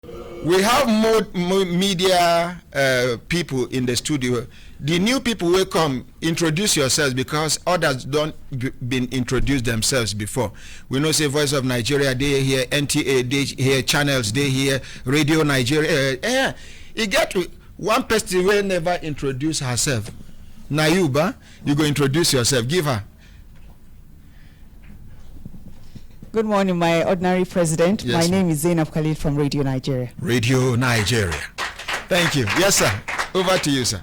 We have more media people in the studio. The new people will come, introduce yourselves, because others don't been introduced themselves before. We know, say, Voice of Nigeria, they here, NTA, they here, channels, they here, Radio Nigeria. You get to one person will never introduce herself. Nayuba, you go introduce yourself. Give her. Good morning, my Ordinary President. Yes, my name is Zainab Khalid from Radio Nigeria. Radio Nigeria. Thank you. Yes, sir. Over to you, sir.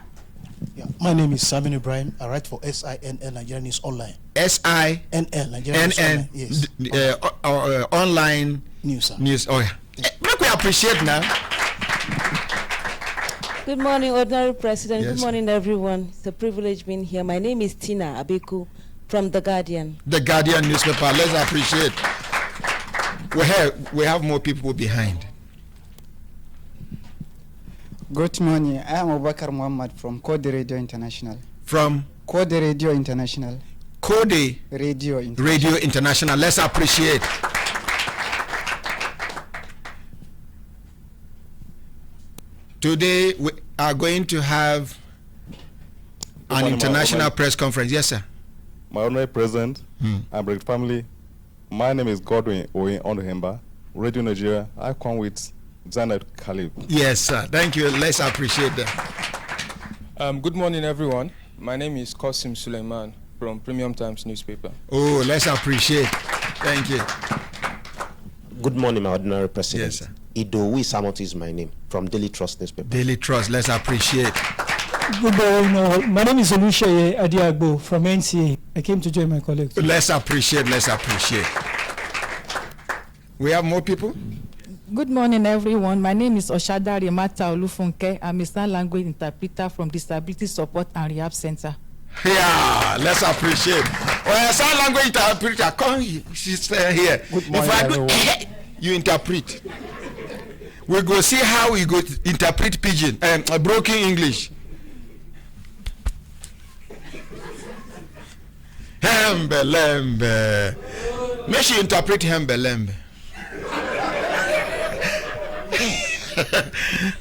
Yeah, my name is Samin Ibrahim. I write for SINL Nigeria News Online. SINL Nigeria News Online. Yes. Online news. Sir. News. Oh yeah. Make we appreciate now. Good morning, Ordinary President. Yes. Good morning, everyone. It's a privilege being here. My name is Tina Abeku from The Guardian. The Guardian newspaper. Let's appreciate. We have more people behind. Good morning. I am Abubakar Muhammad from Code Radio International. From Code Radio International. Code Radio International. Radio International. Let's appreciate. Today we are going to have an international press conference. Yes, sir. My Ordinary President, I'm Brekete Family. My name is Godwin Oye Onuhemba. Radio Nigeria. I come with Zainab Khalid. Yes, sir. Thank you. Let's appreciate that. Good morning, everyone. My name is Qasim Suleiman from Premium Times newspaper. Oh, let's appreciate. Thank you. Good morning, my Ordinary President. Yes, sir. Idowu Samot is my name from Daily Trust newspaper. Daily Trust. Let's appreciate. Good morning. My name is Oluseyi Adiagbo from NCA. I came to join my colleagues. Let's appreciate. Let's appreciate. We have more people. Good morning, everyone. My name is Oshadari Mata Olufunke. I'm a sign language interpreter from Disability Support and Rehab Center. Yeah, let's appreciate. Well, sign language interpreter, come, she's here. Good morning, everyone. You interpret. We go see how we go interpret pidgin, broken English. Hembelembe. May she interpret hembelembe.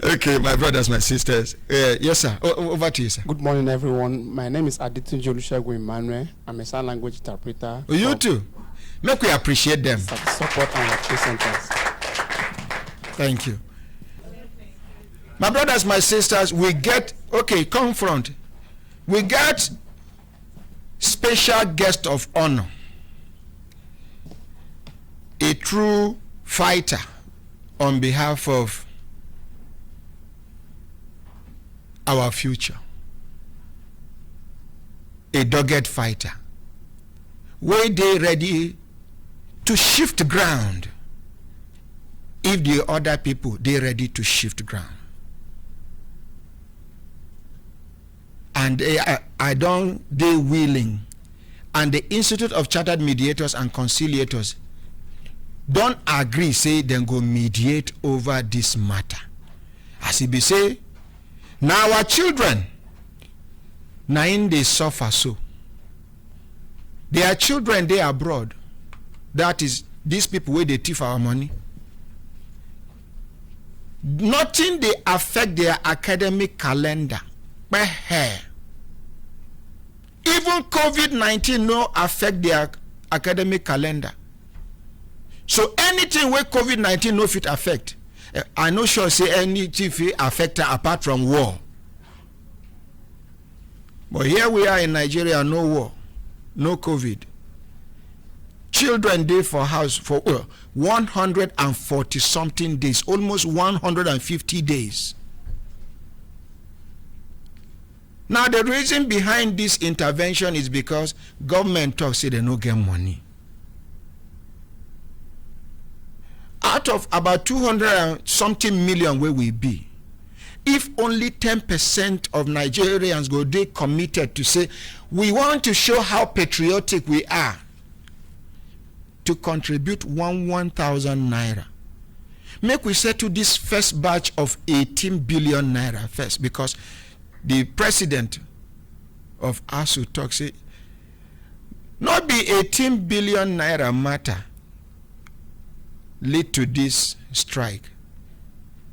Okay, my brothers, my sisters. Yes, sir. Over to you, sir. Good morning, everyone. My name is Aditunji Olusegun Emmanuel. I'm a sign language interpreter. You too. Make we appreciate them. Support and representatives. Thank you. My brothers, my sisters, we get, okay, come front. We got special guest of honor. A true fighter on behalf of our future. A dogged fighter. Were they ready to shift ground if the other people they ready to shift ground? And they willing, and the Institute of Chartered Mediators and Conciliators don't agree, say then go mediate over this matter. As it be say, now our children, now in they suffer so. Their children they abroad. That is, these people where they thief our money. Nothing they affect their academic calendar. But hey, even COVID-19 no affect their academic calendar. So anything where COVID-19 no fit affect, I no sure say anything fit affect apart from war. But here we are in Nigeria, no war, no COVID. Children dey for house for 140 something days, almost 150 days. Now the reason behind this intervention is because government talks say they no get money. Out of about 200 and something million where we be, if only 10% of Nigerians go dey committed to say we want to show how patriotic we are, to contribute 1,000 naira. Make we settle this first batch of 18 billion naira first, because the president of ASUU talks say not be 18 billion naira matter lead to this strike.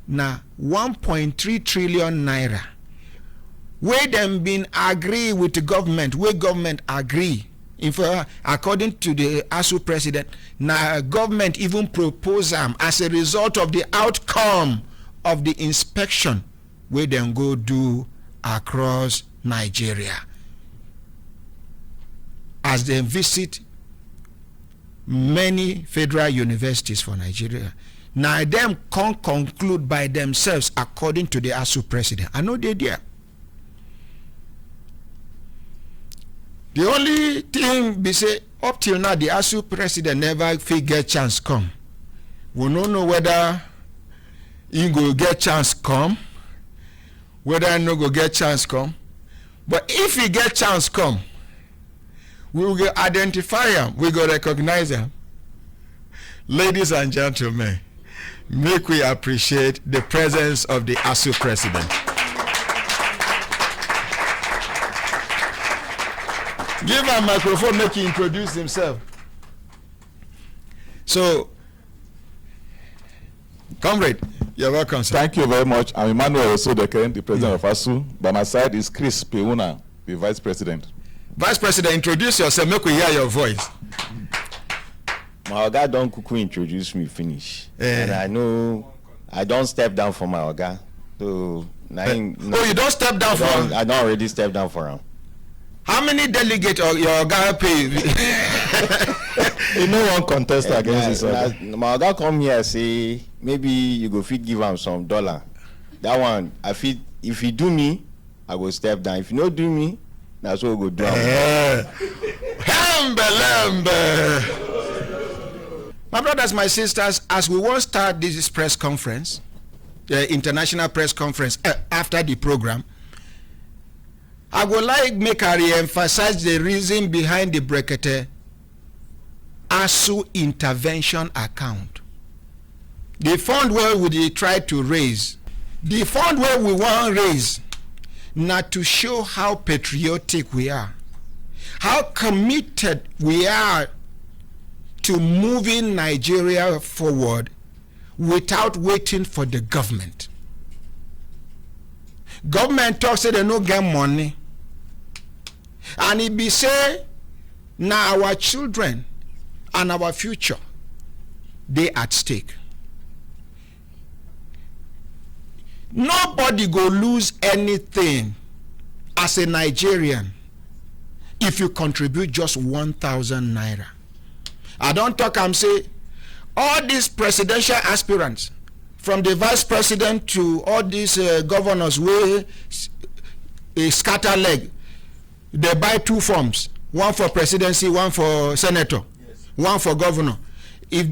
na 1.3 trillion naira wey dem been agree with the government, wey government agree. In fact, according to the ASUU President, na government even propose am as a result of the outcome of the inspection wey dem go do across Nigeria as they visit many federal universities for Nigeria. Now them can conclude by themselves according to the ASUU President. I know they there. The only thing be say up till now the ASUU President never fit get chance come. We don't know whether he go get chance come, whether he no go get chance come. But if he get chance come, we will identify him, we will recognize him. Ladies and gentlemen, make we appreciate the presence of the ASUU President. Give him a microphone, make him introduce himself. So, comrade, you're welcome, sir. Thank you very much. I'm Emmanuel Osodeke, the president of ASUU. By my side is Chris Peuna, the vice president. Vice President, introduce yourself, make we hear your voice. My oga don kuku introduce me finish. And I know I don't step down for my oga. So you don't step down for him? I don't already step down for him. How many delegates your oga pay? You know one contest against this. My oga come here say maybe you go fit give him some dollar. That one I fit, if you do me, I go step down. If you no do me, that's what we go do. My brothers, my sisters, as we won't start this press conference, the international press conference after the program, I would like make I re-emphasize the reason behind the Brekete ASUU Intervention account. The fund where we try to raise, the fund where we want to raise, not to show how patriotic we are, how committed we are to moving Nigeria forward without waiting for the government. Government talks say they no get money, and it be say now our children and our future they at stake. Nobody go lose anything as a Nigerian if you contribute just 1,000 naira. I don't talk, I'm say all these presidential aspirants, from the vice president to all these governors where a scatter leg, they buy two forms, one for presidency, one for senator, one for governor. If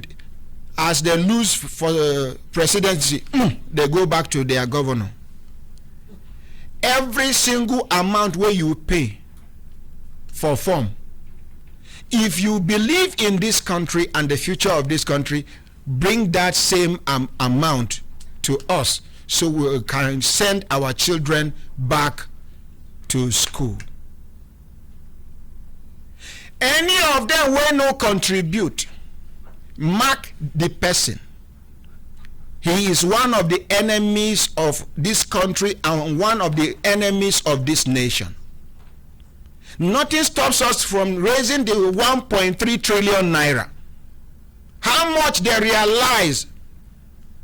as they lose for the presidency, they go back to their governor. Every single amount where you pay for form, if you believe in this country and the future of this country, bring that same amount to us so we can send our children back to school. Any of them will no contribute, mark the person. He is one of the enemies of this country and one of the enemies of this nation. Nothing stops us from raising the 1.3 trillion naira. How much they realize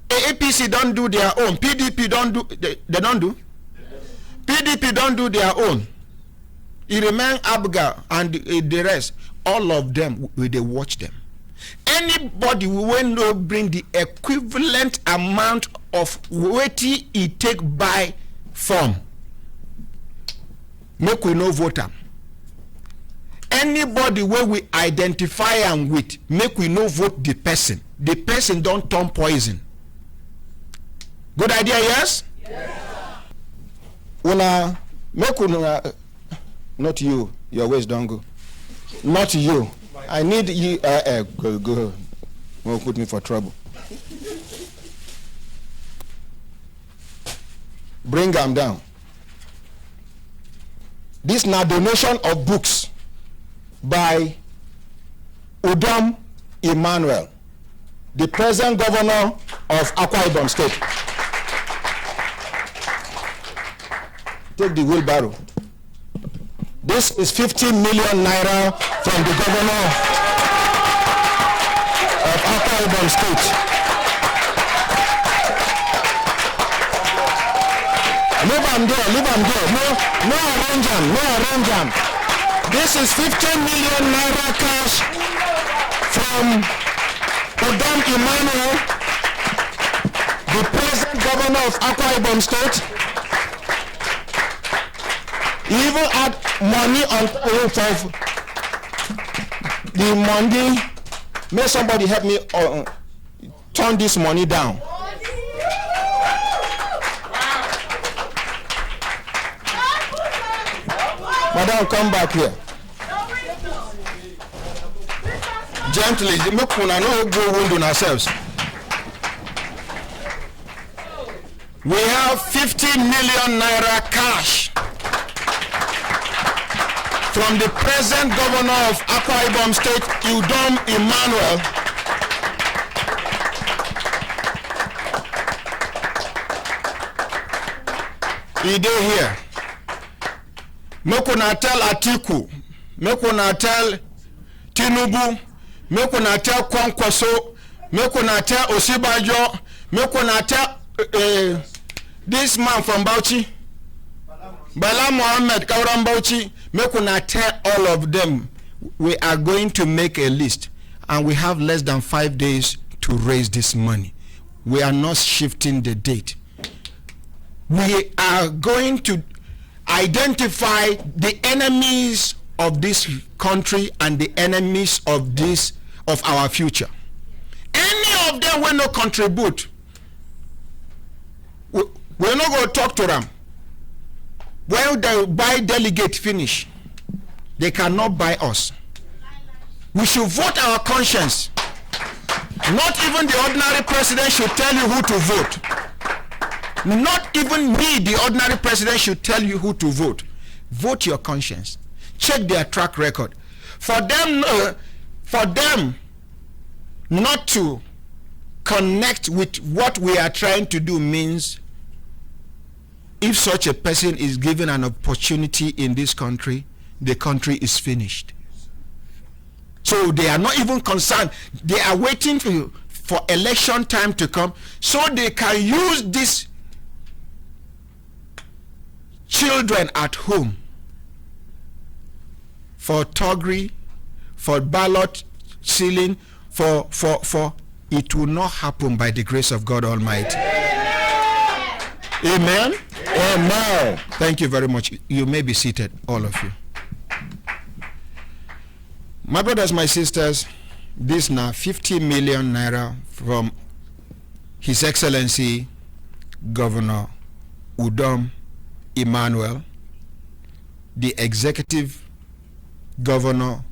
APC don't do their own, PDP don't do, they don't do? PDP don't do their own. It remain Abga and the rest, all of them, they watch them. Anybody who will not bring the equivalent amount of what he take by form, make we no vote am. Anybody where we identify am with, make we no vote the person. The person don't turn poison. Good idea, yes? Yes. Una, make una, not you, your ways don't go. Not you. I need you, go, won't put me for trouble. Bring them down. This now donation of books by Udom Emmanuel, the present governor of Akwa Ibom State. Take the wheelbarrow. This is 50 million naira from the governor of Akwa Ibom State. Leave them there, leave them there. No arrange them, no arrange them. This is 15 million naira cash from Governor Emmanuel, the present governor of Akwa Ibom State. He even had money on of the money. May somebody help me turn this money down. Madam, come back here. Gently, make una no go wound on ourselves. We have 50 million naira cash from the present governor of Akwa Ibom State, Udom Emmanuel. He dey here. Make una tell Atiku, make una tell Tinubu, make una tell Kwankwaso, make una tell Osibajo, make una tell this man from Bauchi, Bala Mohammed Kauram Bauchi, make una tell all of them we are going to make a list and we have less than 5 days to raise this money. We are not shifting the date. We are going to identify the enemies of this country and the enemies of our future. Any of them will not contribute. We're not going to talk to them. When they buy delegate finish, they cannot buy us. We should vote our conscience. Not even the ordinary president should tell you who to vote. Not even me, the ordinary president, should tell you who to vote. Vote your conscience. Check their track record. For them not to connect with what we are trying to do means if such a person is given an opportunity in this country, the country is finished. So they are not even concerned. They are waiting for election time to come so they can use these children at home for thuggery, for ballot stealing, for it will not happen by the grace of God Almighty. Amen. Amen. Thank you very much. You may be seated, all of you. My brothers, my sisters, this now 50 million naira from His Excellency Governor Udom Emmanuel, the executive governor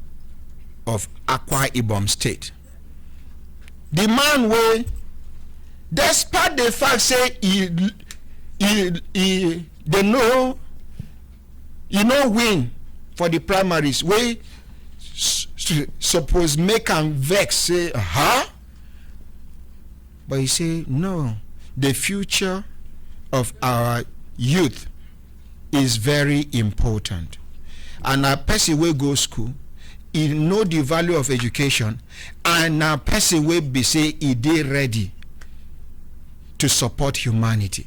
of Akwa Ibom State. The man will, despite the fact say they know win for the primaries, we suppose make am vex say but he say no, the future of our youth is very important, and a person will go school, he know the value of education, and a person will be say he dey ready to support humanity.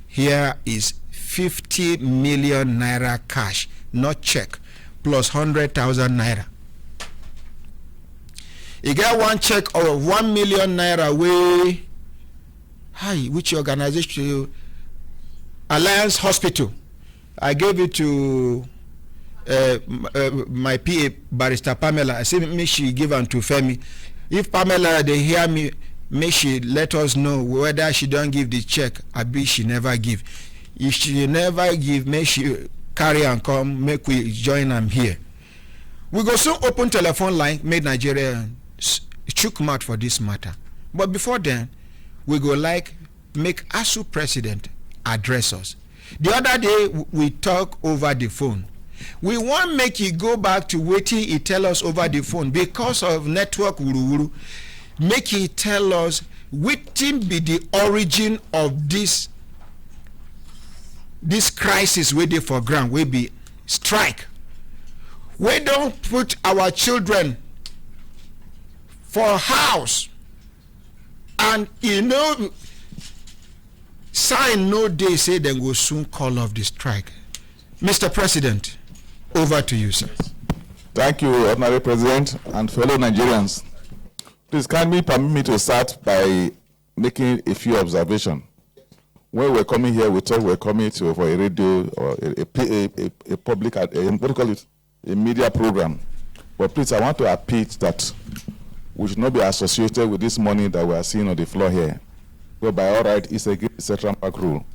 Here is 50 million naira cash, not check, plus 100,000 naira. You get one check of 1 million naira way. Hi, which organization? Alliance Hospital. I gave it to my PA, Barrister Pamela. I said, may she give them to Femi. If Pamela, they hear me, may she let us know whether she don't give the check, or be she never give. If she never give, may she carry and come, make we join them here. We go soon open telephone line, made Nigeria chook mouth for this matter. But before then, we go like make ASUU President address us. The other day, we talk over the phone. We want make you go back to waiting he tell us over the phone because of network wuru. Make he tell us which be the origin of this this crisis wey dey for ground wey be strike, we don't put our children for house, and sign no day say they will soon call off the strike. Mr. President, over to you, sir. Thank you, Ordinary President and fellow Nigerians. Please kindly permit me to start by making a few observations. When we're coming here, we thought we're coming for a radio or a public, what do you call it, a media program. But please, I want to appeal that we should not be associated with this money that we are seeing on the floor here. Well, by all right, it's a central bank rule.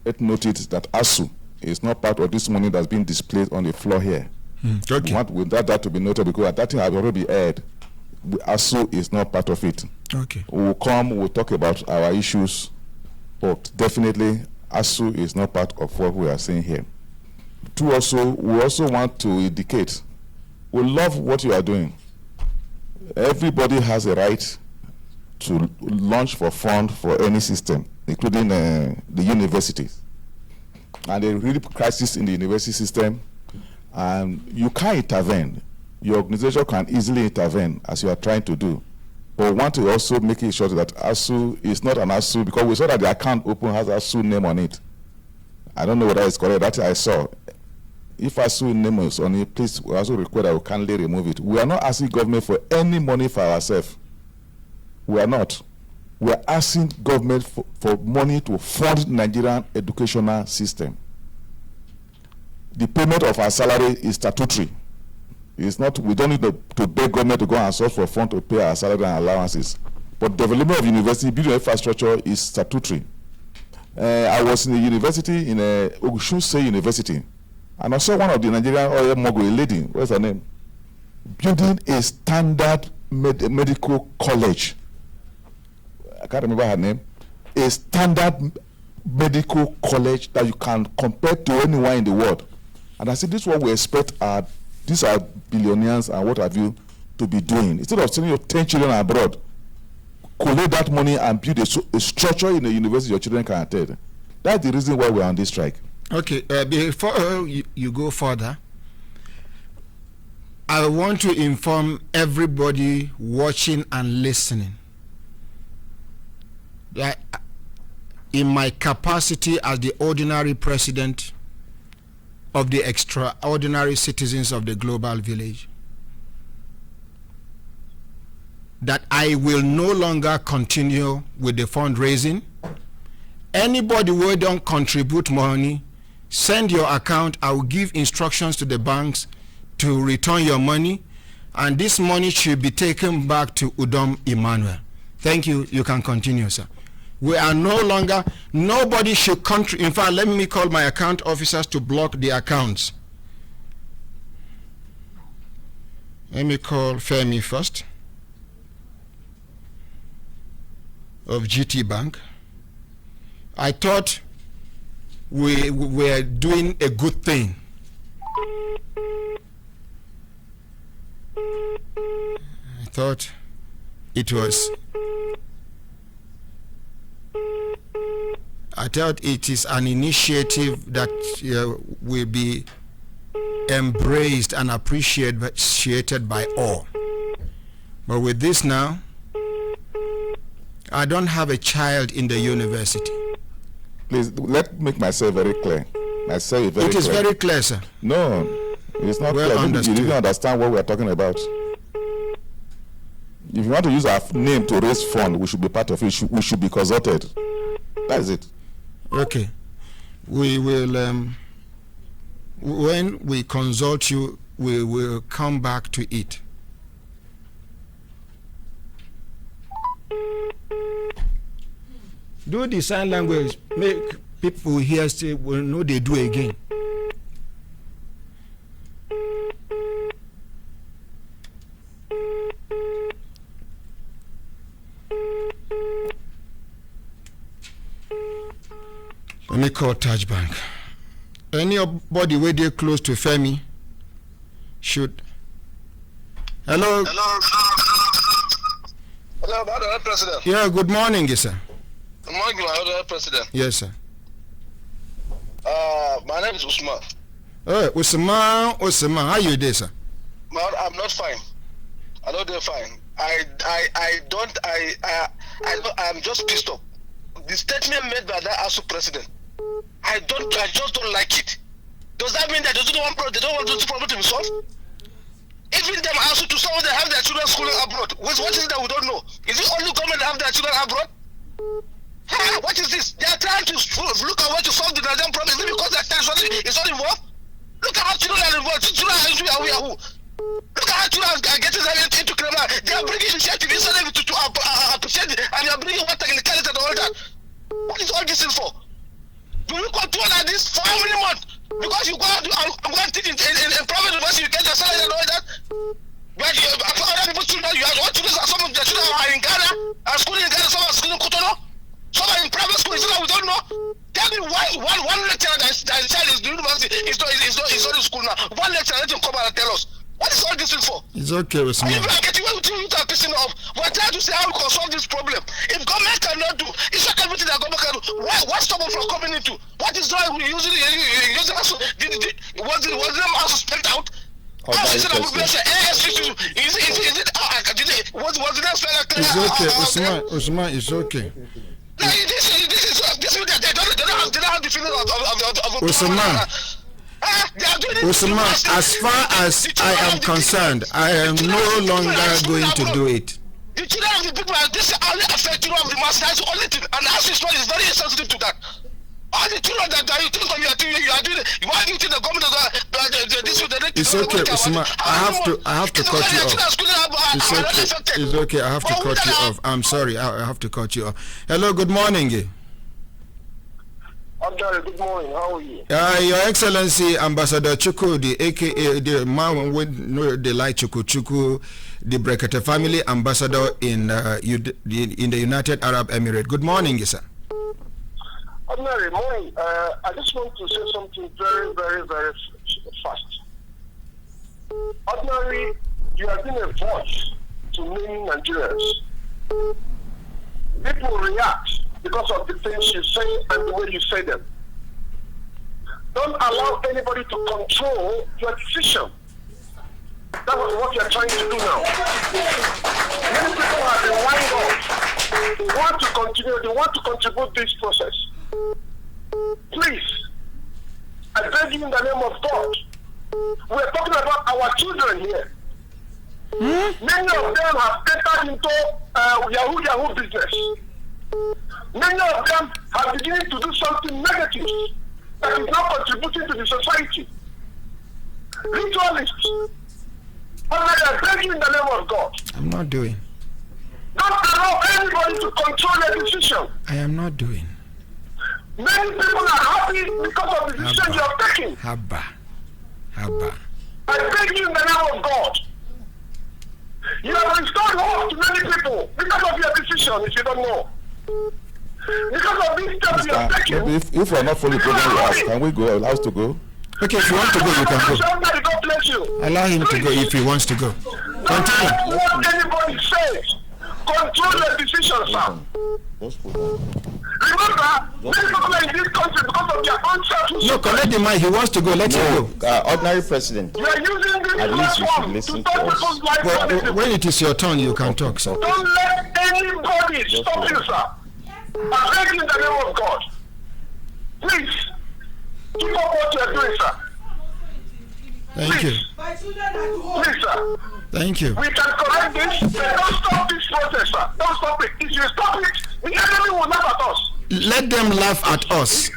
Let's note it that ASUU is not part of this money that's being displayed on the floor here. Okay. We want that to be noted because that thing has already been aired. ASUU is not part of it. Okay. We'll talk about our issues, but definitely ASUU is not part of what we are saying here. Two, we also want to indicate, we love what you are doing. Everybody has a right to launch for fund for any system, including the universities. And there is really crisis in the university system, and you can't intervene. Your organization can easily intervene, as you are trying to do. But we want to also make it sure that ASUU is not an ASUU, because we saw that the account open has ASUU name on it. I don't know whether it's correct, that I saw. If ASUU name is on it, please, we also request that we kindly remove it. We are not asking government for any money for ourselves. We are not. We are asking government for money to fund Nigerian educational system. The payment of our salary is statutory. It's not, we don't need to beg government to go and source for fund to pay our salary and allowances. But development of university, building infrastructure is statutory. I was in a university, in Ogushun State University, and I saw one of the Nigerian oil mogul, a lady, what's her name, building a standard medical college. I can't remember her name. A standard medical college that you can compare to anyone in the world. And I said, this is what we expect these are billionaires and what have you to be doing. Instead of sending your 10 children abroad, collect that money and build a structure in the university your children can attend. That's the reason why we're on this strike. Okay, before you go further, I want to inform everybody watching and listening that in my capacity as the ordinary president of the extraordinary citizens of the global village, that I will no longer continue with the fundraising. Anybody who don't contribute money, send your account. I will give instructions to the banks to return your money, and this money should be taken back to Udom Emmanuel. Thank you. You can continue, sir. We are no longer, nobody should contribute. In fact, let me call my account officers to block the accounts. Let me call Femi first of GT Bank. I thought we were doing a good thing. I thought it was. I thought it is an initiative that will be embraced and appreciated by all. But with this now, I don't have a child in the university. Please, let me make myself very clear. It is very clear, sir. No, it's not well clear. Understood. You didn't understand what we are talking about. If you want to use our name to raise fund, we should be part of it. We should be consulted. That's it. Okay. We will, when we consult you, we will come back to it. Do the sign language, make people here say, well, no, they do again. Let me call Touch Bank. Anybody where they close to Femi should. Hello. Hello, Madam President. Yeah, good morning, yes, sir. Good morning, Madam President. Yes, sir. My name is Usman. Oh, Usman, how you doing, sir? I'm not fine. I know they're fine. I'm just pissed off. The statement made by that ASUU President, I just don't like it. Does that mean that they don't want this problem to be solved? Even them ASUU to some of them have their children schooling abroad. What is it that we don't know? Is it only government that have their children abroad? What is this? They are trying to look at what to solve the Nigerian problem. Is it because their tax is not involved? Look at how children are involved. Children are into Yahoo. Look at how children are getting into criminal. They are bringing initiative instead of to appreciate it, and they are bringing what technicality and all that. What is all this thing for? Do we control like this for how many months? Because you go out and go and teach in private university, you get your salary and all that. But other people's children, you have what children, some of their children are in Ghana, are schooling in Ghana, some are schooling in Cotonou, some are in private school, so we don't know. Tell me why one lecturer that child is in the university is not in school now. One lecturer, let him come out and tell us. What is all this thing for? It's okay, Usman. You are getting away with you are pissing off. We're trying to say how we can solve this problem. If government cannot do, it's not everything that government can do. What's stop from coming into? What is wrong with using also? Was them also spent out? Was it it's okay, Usman, it's okay. This they don't have the feeling of Usman. Usman, as far as I am concerned, I am no longer going to do it. The children of the people, this only affect children of the mass. That's the only thing, and as is very sensitive to that. All the children that you think you are doing, why do you think the government It's okay, Usman. I have to cut you off. It's okay. I have to cut you off. I'm sorry. I have to cut you off. Hello. Good morning. Good morning. How are you? Your Excellency, Ambassador Chuku, aka the man with the light Chuku, the Brekete Family Ambassador in the United Arab Emirates. Good morning, sir. Ordinary, morning. I just want to say something very, very, very fast. Ordinary, you have been a voice to many Nigerians. People react because of the things you say and the way you say them. Don't allow anybody to control your decision. That's what you're trying to do now. Many people have been lined up. They want to continue, they want to contribute this process. Please, I beg you in the name of God. We're talking about our children here. Many of them have entered into Yahoo business. Many of them are beginning to do something negative that is not contributing to the society. Ritualists. I beg you in the name of God. I'm not doing. Don't allow anybody to control their decision. I am not doing. Many people are happy because of the decision you are taking. Habba. I beg you in the name of God. You have restored hope to many people because of your decision, if you don't know. Because of this step you are taking. If we are not fully program, we ask, can we go? Allow us to go? Okay, if you want to go, you can go. God bless you. Allow him to go if he wants to go. Continue. What anybody says, control your decision, sir. Remember, many people are in this country because of their own self. No, collect the mic. He wants to go. Let him go. Ordinary President. You are using this platform to touch people's life. When it is your turn, you can talk, sir. Don't let anybody stop you, sir. I beg you in the name of God. Please, keep up what you are doing, sir. Thank you. Please, sir. Thank you. We can correct this. Don't stop this process, sir. Don't stop it. If you stop it, the enemy will laugh at us. Let them laugh at us.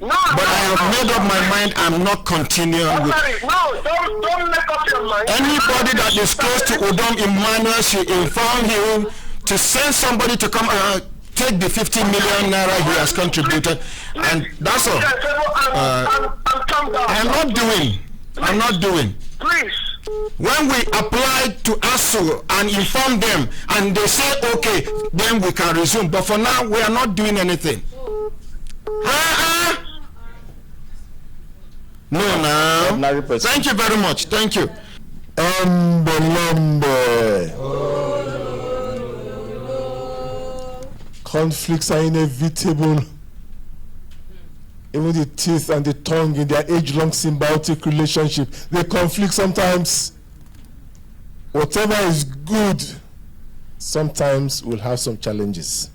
No, but I have made up my mind. I'm not continuing with. No, don't make up your mind. Anybody that is close to Odom Emmanuel should inform him to send somebody to come take the 50 million naira he has contributed, and that's all. I'm not doing. Please. When we apply to ASUU and inform them and they say okay, then we can resume. But for now, we are not doing anything. No. Thank you very much. Thank you. Conflicts are inevitable even the teeth and the tongue in their age-long symbiotic relationship, they conflict sometimes. Whatever is good, sometimes will have some challenges.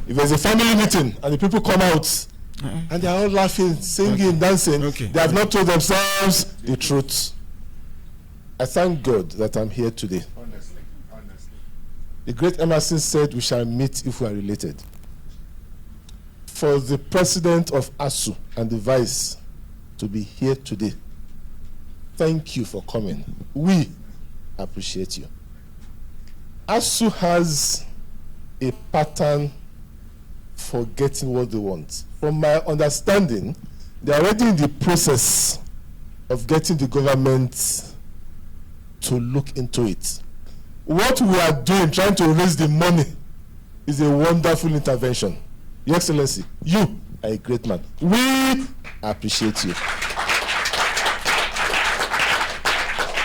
If there's a family meeting and the people come out and they're all laughing, singing, dancing, they have not told themselves the truth. I thank God that I'm here today. Honestly. The great Emerson said we shall meet if we are related. For the president of ASUU and the vice to be here today, thank you for coming. We appreciate you. ASUU has a pattern for getting what they want. From my understanding, they are already in the process of getting the government to look into it. What we are doing, trying to raise the money, is a wonderful intervention. Your Excellency, you are a great man. We appreciate you.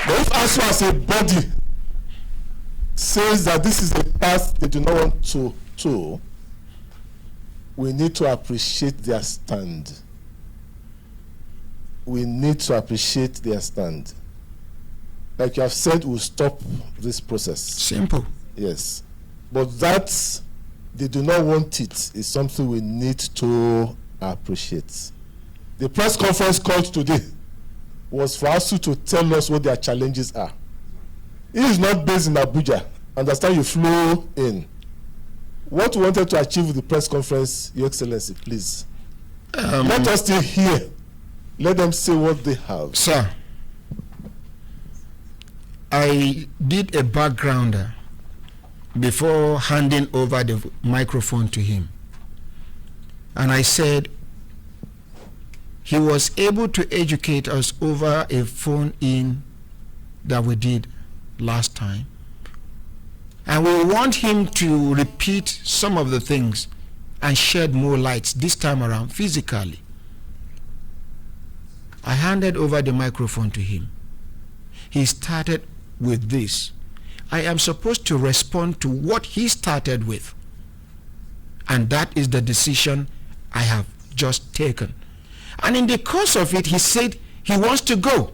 But if ASUU as a body says that this is a path they do not want to, we need to appreciate their stand. We need to appreciate their stand. Like you have said, we'll stop this process. Simple. Yes. But that they do not want it is something we need to appreciate. The press conference called today was for ASUU to tell us what their challenges are. It is not based in Abuja. Understand, you flew in. What we wanted to achieve with the press conference, Your Excellency, please. Let us still hear. Let them say what they have. Sir, I did a background before handing over the microphone to him. And I said he was able to educate us over a phone-in that we did last time. And we want him to repeat some of the things and shed more lights this time around physically. I handed over the microphone to him. He started with this. I am supposed to respond to what he started with. And that is the decision I have just taken. And in the course of it, he said he wants to go.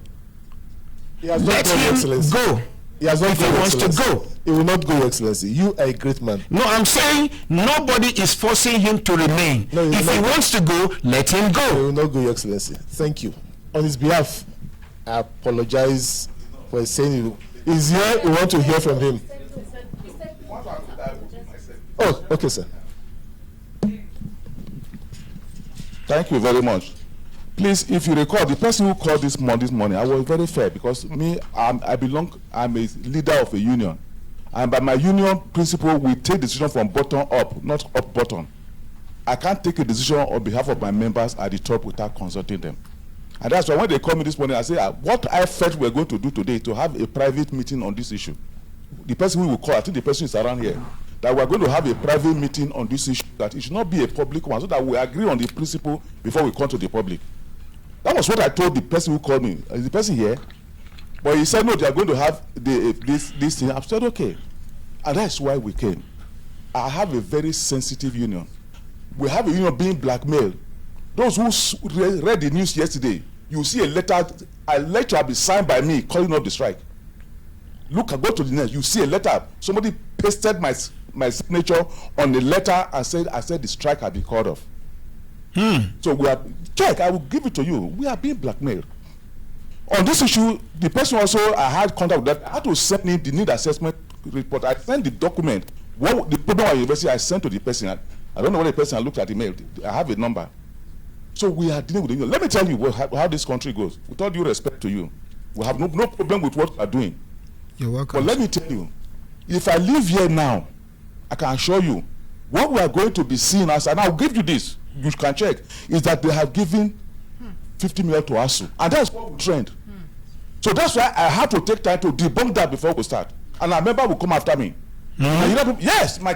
Let him go. He has not if he wants to go. He will not go, Your Excellency. You are a great man. No, I'm saying nobody is forcing him to remain. No, if he wants to go, let him go. He will not go, Your Excellency. Thank you. On his behalf, I apologize for saying he's here. We want to hear from him. Oh, okay, sir. Thank you very much. Please, if you recall, the person who called this morning, I was very fair because I'm a leader of a union. And by my union principle, we take decision from bottom up, not up bottom. I can't take a decision on behalf of my members at the top without consulting them. And that's why when they call me this morning, I say, what I felt we're going to do today to have a private meeting on this issue. The person we will call, I think the person is around here, that we're going to have a private meeting on this issue, that it should not be a public one, so that we agree on the principle before we come to the public. That was what I told the person who called me. Is the person here? But he said, no, they are going to have this thing. I said, okay. And that's why we came. I have a very sensitive union. We have a union being blackmailed. Those who read the news yesterday, you see a letter has been signed by me calling up the strike. Look, go to the net, you see a letter. Somebody pasted my signature on the letter and said, I said the strike had been called off. So we are, check, I will give it to you. We are being blackmailed. On this issue, the person also, I had contact with that. I had to send in the need assessment report. I sent the document. What the problem at university I sent to the person. I don't know whether the person looked at the mail. I have a number. So we are dealing with the union. Let me tell you how this country goes. With all due respect to you, we have no problem with what we are doing. You're welcome. But let me tell you, if I leave here now, I can assure you, what we are going to be seeing as, and I'll give you this, you can check, is that they have given 50 million to ASUU. And that's what we trend. So that's why I had to take time to debunk that before we start. And our member will come after me. Nigerian people,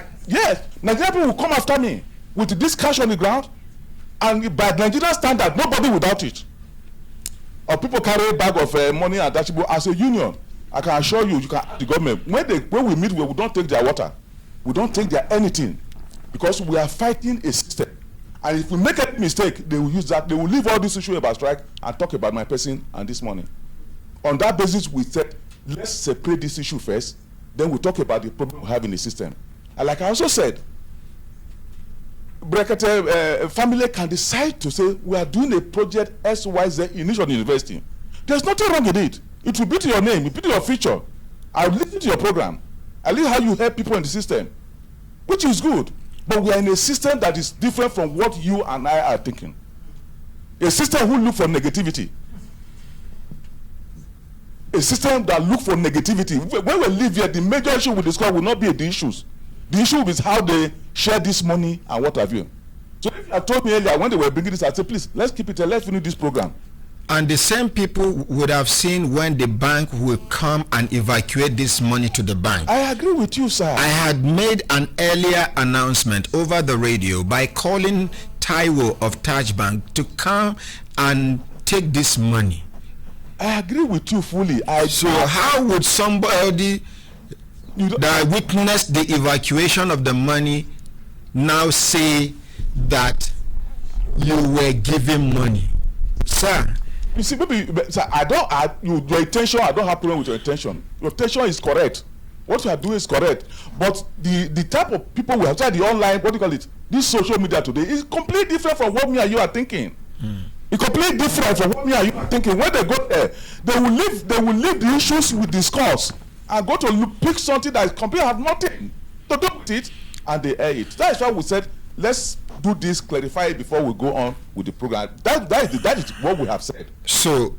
Nigerian people will come after me with this cash on the ground. And by Nigerian standard, nobody without it. Or people carry a bag of money and that. As a union, I can assure you, you can ask the government, when we meet, we don't take their water. We don't take their anything. Because we are fighting a system. And if we make a mistake, they will use that. They will leave all this issue about strike and talk about my person and this money. On that basis, we said, let's separate this issue first, then we'll talk about the problem we have in the system. And like I also said, Brekete family can decide to say, we are doing a project SYZ in each of the university. There's nothing wrong with it. It will be to your name, it will be to your future. I'll listen to your program. I'll listen how you help people in the system, which is good. But we are in a system that is different from what you and I are thinking. A system who look for negativity. A system that look for negativity. When we live here, the major issue we discuss will not be the issues. The issue is how they share this money and what have you. So if you had told me earlier when they were bringing this, I said, please, let's keep it here, let's finish this program. And the same people would have seen when the bank will come and evacuate this money to the bank. I agree with you, sir. I had made an earlier announcement over the radio by calling Taiwo of Taj Bank to come and take this money. I agree with you fully. So how would somebody that witnessed the evacuation of the money now say that you were giving money? Sir, you see, maybe, sir, your intention, I don't have problem with your intention. Your intention is correct. What you are doing is correct. But the type of people we have tried, the online, what do you call it, this social media today is completely different from what me and you are thinking. It's completely different from what me and you are thinking. When they go there, they will leave the issues we discuss and go to pick something that is completely have nothing to do with it, and they air it. That is why we said, let's do this, clarify it before we go on with the program. That is what we have said. So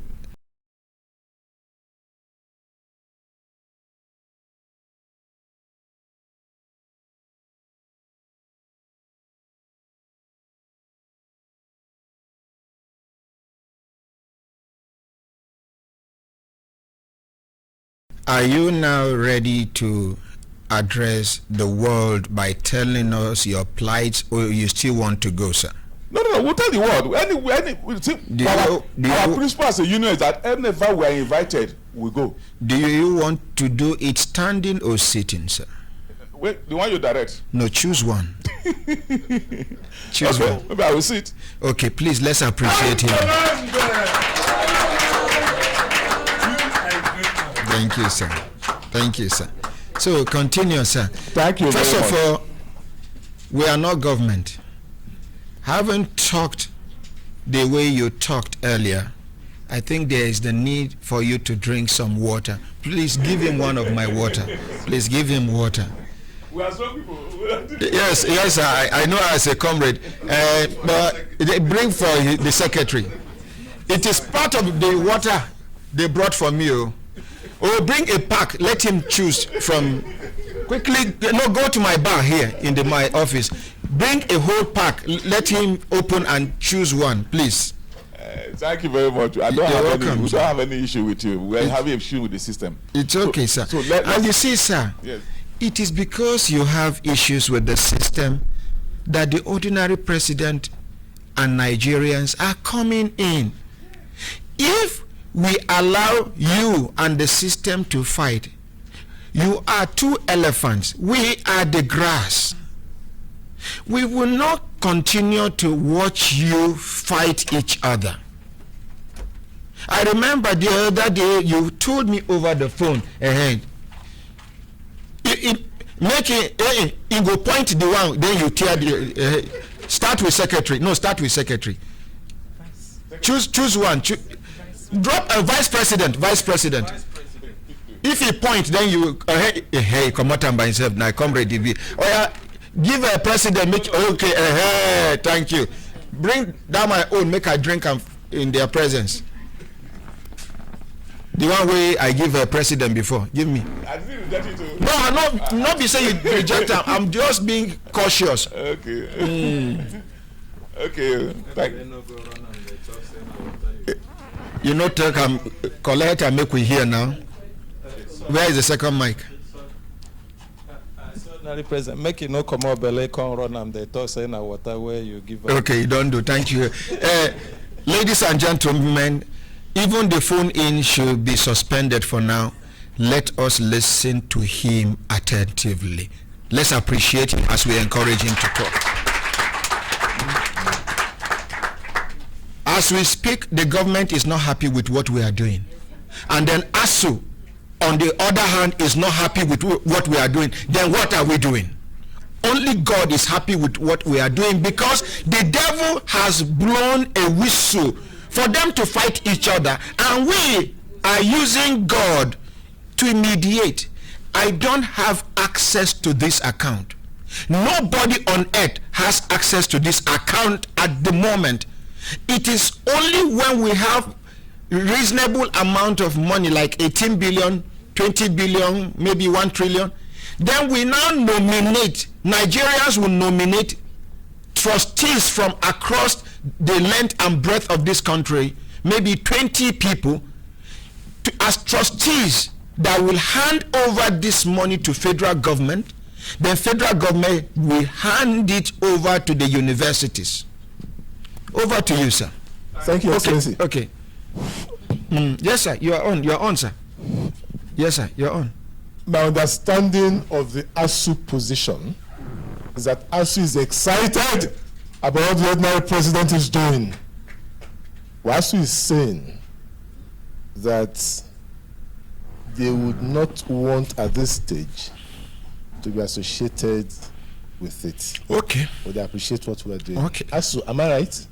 are you now ready to address the world by telling us your plight, or you still want to go, sir? No, we'll tell the world. Our principle as a union is that whenever we are invited, we go. Do you want to do it standing or sitting, sir? Wait, the one you direct? No, choose one. Choose one. Maybe I will sit. Okay, please, let's appreciate him. Thank you, sir. Thank you, sir. So continue, sir. Thank you. First of all, we are not government. Haven't talked the way you talked earlier. I think there is the need for you to drink some water. Please give him one of my water. Please give him water. We are so people. Yes, I know as a comrade. But they bring for the secretary. It is part of the water they brought from you. Or bring a pack, let him choose from. Quickly, no, go to my bar here in my office. Bring a whole pack, let him open and choose one, please. Thank you very much. We don't have any issue with you. We are having an issue with the system. It's okay, sir. And you see, sir, yes, it is because you have issues with the system that the ordinary president and Nigerians are coming in. If we allow you and the system to fight, you are two elephants, we are the grass. We will not continue to watch you fight each other. I remember the other day you told me over the phone, you go point the one, then you tear the start with secretary. No, start with secretary. Choose one. Drop a vice president. If he point, then you come out by himself. Now, comrade DB. Oh yeah, give a president. Okay. Thank you. Bring down my own. Make I drink in their presence. The one way I give a president before. Give me. I didn't reject it too. No, I'm not be saying you reject them. I'm just being cautious. Okay. Okay. Thank you. You know, collect and make we hear now. Where is the second mic? Ordinary President, make it no come up, belly come run and they talk saying water where you give. Okay, you don't do. Thank you, ladies and gentlemen. Even the phone in should be suspended for now. Let us listen to him attentively. Let's appreciate him as we encourage him to talk. As we speak, the government is not happy with what we are doing. And then ASUU, on the other hand, is not happy with what we are doing. Then what are we doing? Only God is happy with what we are doing, because the devil has blown a whistle for them to fight each other, and we are using God to mediate. I don't have access to this account. Nobody on earth has access to this account at the moment. It is only when we have reasonable amount of money, like 18 billion, 20 billion, maybe 1 trillion, then we now nominate, Nigerians will nominate trustees from across the length and breadth of this country, maybe 20 people, as trustees that will hand over this money to federal government. Then federal government will hand it over to the universities. Over to you, sir. Thank you, Excellency. Okay. Yes, sir. You are on. You are on, sir. Yes, sir. You are on. My understanding of the ASUU position is that ASUU is excited about what the ordinary president is doing. What ASUU is saying that they would not want at this stage to be associated with it. Okay. But they appreciate what we are doing. Okay. ASUU, am I right?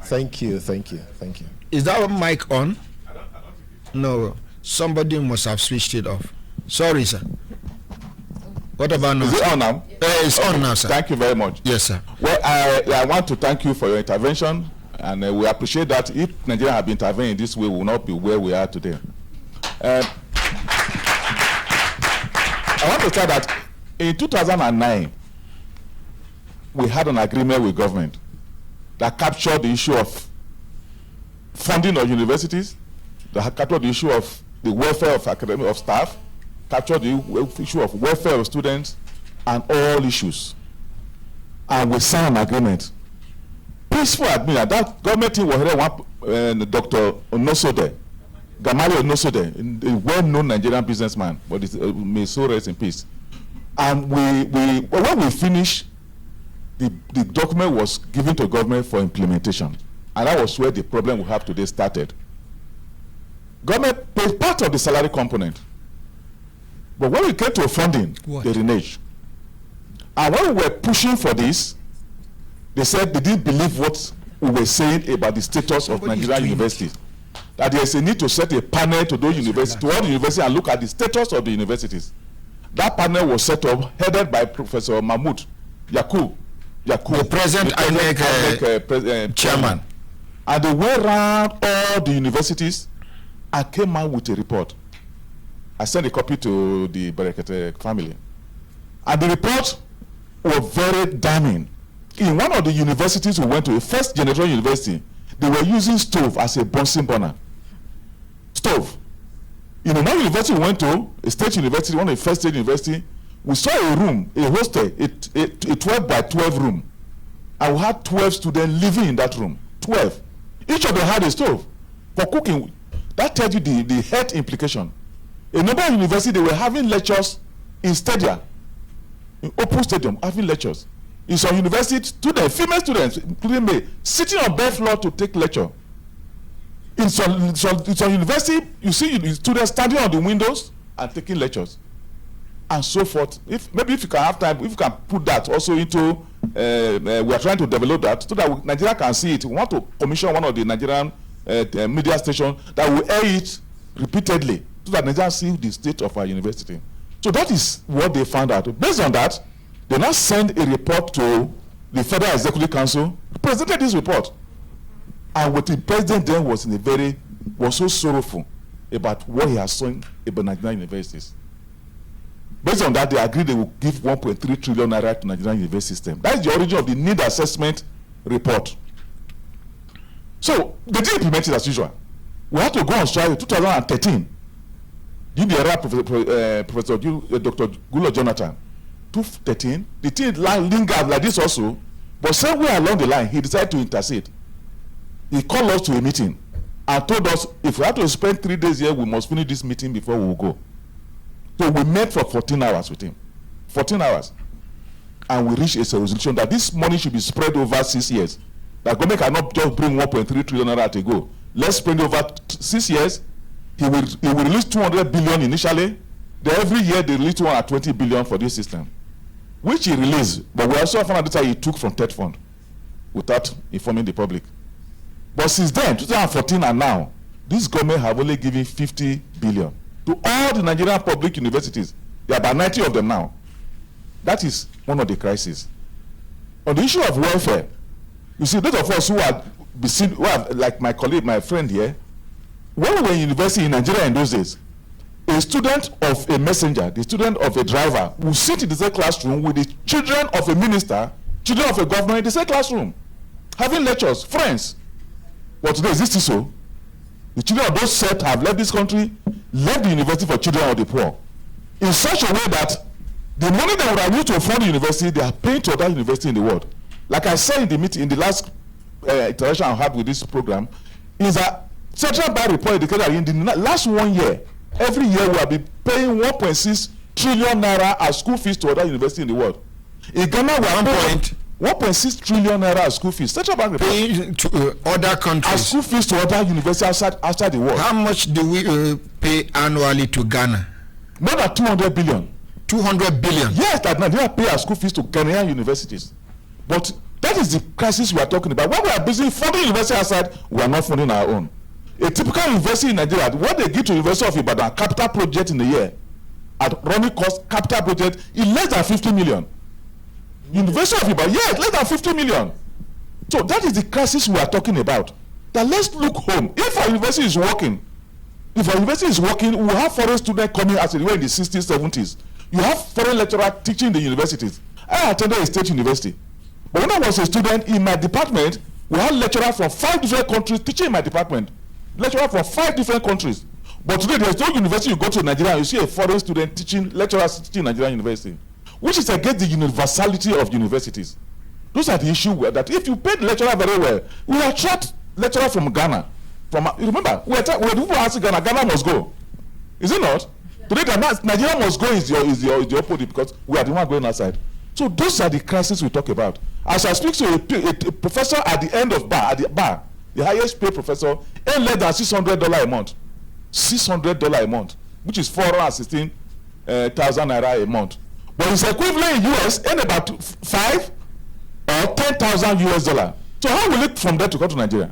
Thank you, thank you, thank you. Is that mic on? No. Somebody must have switched it off. Sorry, sir. What about now? Is it on now? It's on now, sir. Thank you very much. Yes, sir. Well, I want to thank you for your intervention, and we appreciate that. If Nigeria had been intervening in this way, we will not be where we are today. I want to tell that in 2009, we had an agreement with government that captured the issue of funding of universities, that captured the issue of the welfare of academic of staff, captured the issue of welfare of students, and all issues. And we signed an agreement. Peaceful agreement. That government team was headed one Dr. Onosode, Gamali Onosode, a well-known Nigerian businessman, but may so rest in peace. And when we finished, the document was given to government for implementation, and that was where the problem we have today started. Government paid part of the salary component, but when we came to funding, they reneged. And when we were pushing for this, they said they didn't believe what we were saying about the status of Nigerian universities. That there is a need to set a panel to those universities, to all the universities, and look at the status of the universities. That panel was set up, headed by Professor Mahmoud Yakub, the present INEC chairman. And they went around all the universities and came out with a report. I sent a copy to the Brekete family. And the report was very damning. In one of the universities we went to, a first generation university, they were using stove as a Bunsen burner. Stove. In another university we went to, a state university, one of the first state university, we saw a room, a hostel, a 12 by 12 room. And we had 12 students living in that room. 12. Each of them had a stove for cooking. That tells you the health implication. A number of universities, they were having lectures in stadia, in open stadium, having lectures. In some universities, students, female students, including me, sitting on bare floor to take lecture. In some university, you see students standing on the windows and taking lectures, and so forth. Maybe if you can have time, if you can put that also into, we are trying to develop that so that Nigeria can see it. We want to commission one of the Nigerian media stations that will air it repeatedly so that Nigeria see the state of our university. So that is what they found out. Based on that, they now send a report to the Federal Executive Council, presented this report. And what the president then was so sorrowful about what he has seen about Nigerian universities. Based on that, they agreed they will give 1.3 trillion naira to Nigerian university system. That is the origin of the need assessment report. So they didn't implement it as usual. We had to go on strike in 2013. In the era Professor Dr. Gulo Jonathan, 2013, the thing lingered like this also, but somewhere along the line, he decided to intercede. He called us to a meeting and told us if we have to spend 3 days here, we must finish this meeting before we will go. So we met for 14 hours with him. 14 hours. and we reach a resolution that this money should be spread over 6 years. That government cannot just bring 1.3 trillion naira to go. Let's spend over 6 years. He will release 200 billion initially. Then every year they release 220 billion for this system, which he released. But we also found out that he took from TED fund without informing the public. But since then, 2014 and now, this government have only given 50 billion to all the Nigerian public universities. There are about 90 of them now. That is one of the crises. On the issue of welfare, you see, those of us who are like my colleague, my friend here, when we were in university in Nigeria in those days, a student of a messenger, the student of a driver, will sit in the same classroom with the children of a minister, children of a governor in the same classroom, having lectures, friends. But today, is this so? The children of those set have left this country, left the university for children of the poor, in such a way that the money that would have used to fund the university, they are paying to other university in the world. Like I said in the meeting, in the last interaction I had with this program, is that Central Bank report indicated that in the last 1 year, every year we have been paying 1.6 trillion naira as school fees to other universities in the world. In Ghana, we are paying 1.6 trillion naira as school fees. Central Bank report paying to other countries as school fees to other universities outside the world. How much do we pay annually to Ghana? More than 200 billion. 200 billion. Yes, that Nigeria pay as school fees to Ghanaian universities. But that is the crisis we are talking about. When we are busy funding university outside, we are not funding our own. A typical university in Nigeria, what they give to University of Ibadan, capital project in a year, at running cost, capital project, is less than 50 million. University of Ibadan, yes, less than 50 million. So that is the crisis we are talking about. That let's look home. If our university is working, we have foreign students coming as they were in the 60s, 70s. You have foreign lecturers teaching in the universities. I attended a state university. But when I was a student in my department, we had lecturers from 5 different countries teaching in my department. Lecturers from 5 different countries. But today, there's no university you go to in Nigeria and you see a foreign student teaching, lecturers teaching in Nigerian university, which is against the universality of universities. Those are the issues that if you pay the lecturer very well, we attract lecturers from Ghana. Remember, we people asking Ghana must go. Is it not? Today, Nigeria must go is the opposite because we are the one going outside. So those are the crises we talk about. As I speak to a professor at the end of the highest paid professor, earn less than $600 a month. $600 a month, which is 416,000 naira a month. But it's equivalent in US, earn about 5 or 10,000 US dollar. So how will it from there to come to Nigeria?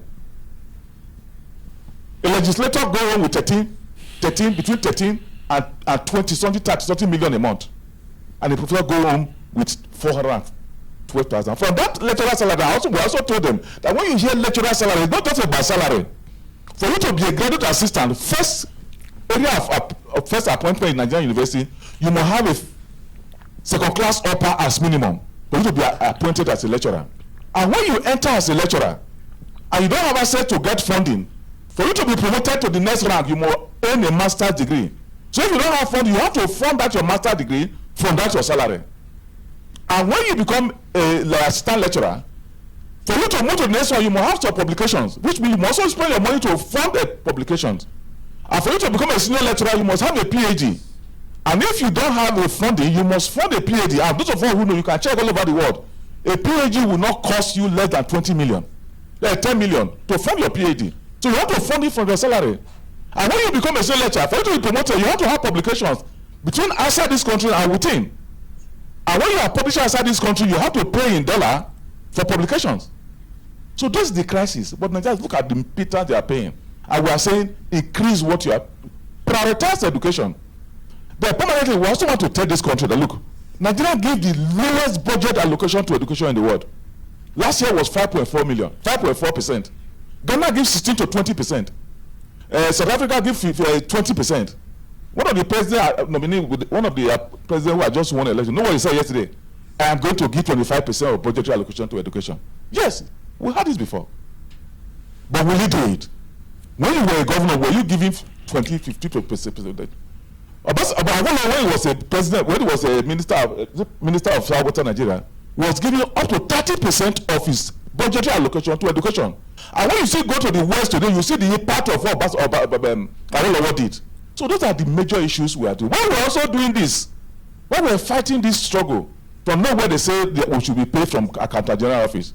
A legislator go home with between 13 and 20, something 30 million a month, and the professor go home with 412,000. From that lecturer salary, we also told them that when you hear lecturer salary, it's not just about salary. For you to be a graduate assistant, first area of first appointment in Nigerian university, you must have a second class upper as minimum for you to be appointed as a lecturer. And when you enter as a lecturer and you don't have access to get funding, for you to be promoted to the next rank, you must earn a master's degree. So if you don't have funding, you have to fund that your master's degree from that your salary. And when you become a assistant lecturer, for you to move to the next one, you must have some publications, which means you must also spend your money to fund the publications. And for you to become a senior lecturer, you must have a PhD. And if you don't have a funding, you must fund a PhD. And those of you who know, you can check all over the world. A PhD will not cost you less than 20 million, 10 million to fund your PhD. So you have to fund it from your salary. And when you become a senior lecturer, for you to be promoted, you have to have publications between outside this country and within. And when you are publishing outside this country, you have to pay in dollar for publications. So this is the crisis. But Nigerians, look at the pittance they are paying. And we are saying, increase what you are, prioritize education. But permanently, we also want to tell this country that, look, Nigeria gave the lowest budget allocation to education in the world. Last year was 5.4 million, 5.4%. Ghana gives 16 to 20%. South Africa gives 20%. One of the presidents one of the presidents who had just won the election, know what he said yesterday? I am going to give 25% of budgetary allocation to education. Yes, we had this before. But will you do it? When you were a governor, were you giving 20, 50%? But when he was a president, when he was a minister of Southwestern Nigeria, was giving up to 30% of his budgetary allocation to education. And when you see go to the West today, you see the impact of what Awolowo did. So those are the major issues we are doing. When we're also doing this, when we're fighting this struggle, From nowhere they say that we should be paid from Accountant General Office.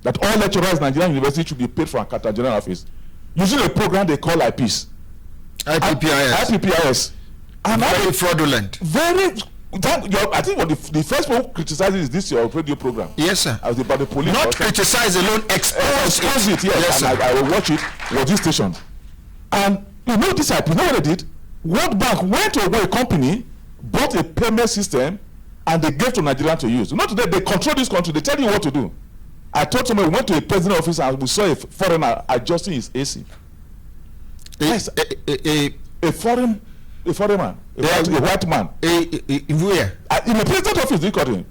That all lecturers in Nigerian university should be paid from Accountant General Office. Using a program they call IPPIS. IPPIS. And very fraudulent. Very. I think what the first one criticizing is this your radio program. Yes, sir. As about the police. Not criticize alone, expose it. Yes, and I will watch it. Was this station? And you know this IP. You know what they did? World Bank went to a company, bought a payment system, and they gave to Nigerians to use. Not today, they control this country. They tell you what to do. I told somebody, we went to a president office and we saw a foreigner adjusting his AC. Yes, a foreign man, a white man. Where? In the president office, they called him.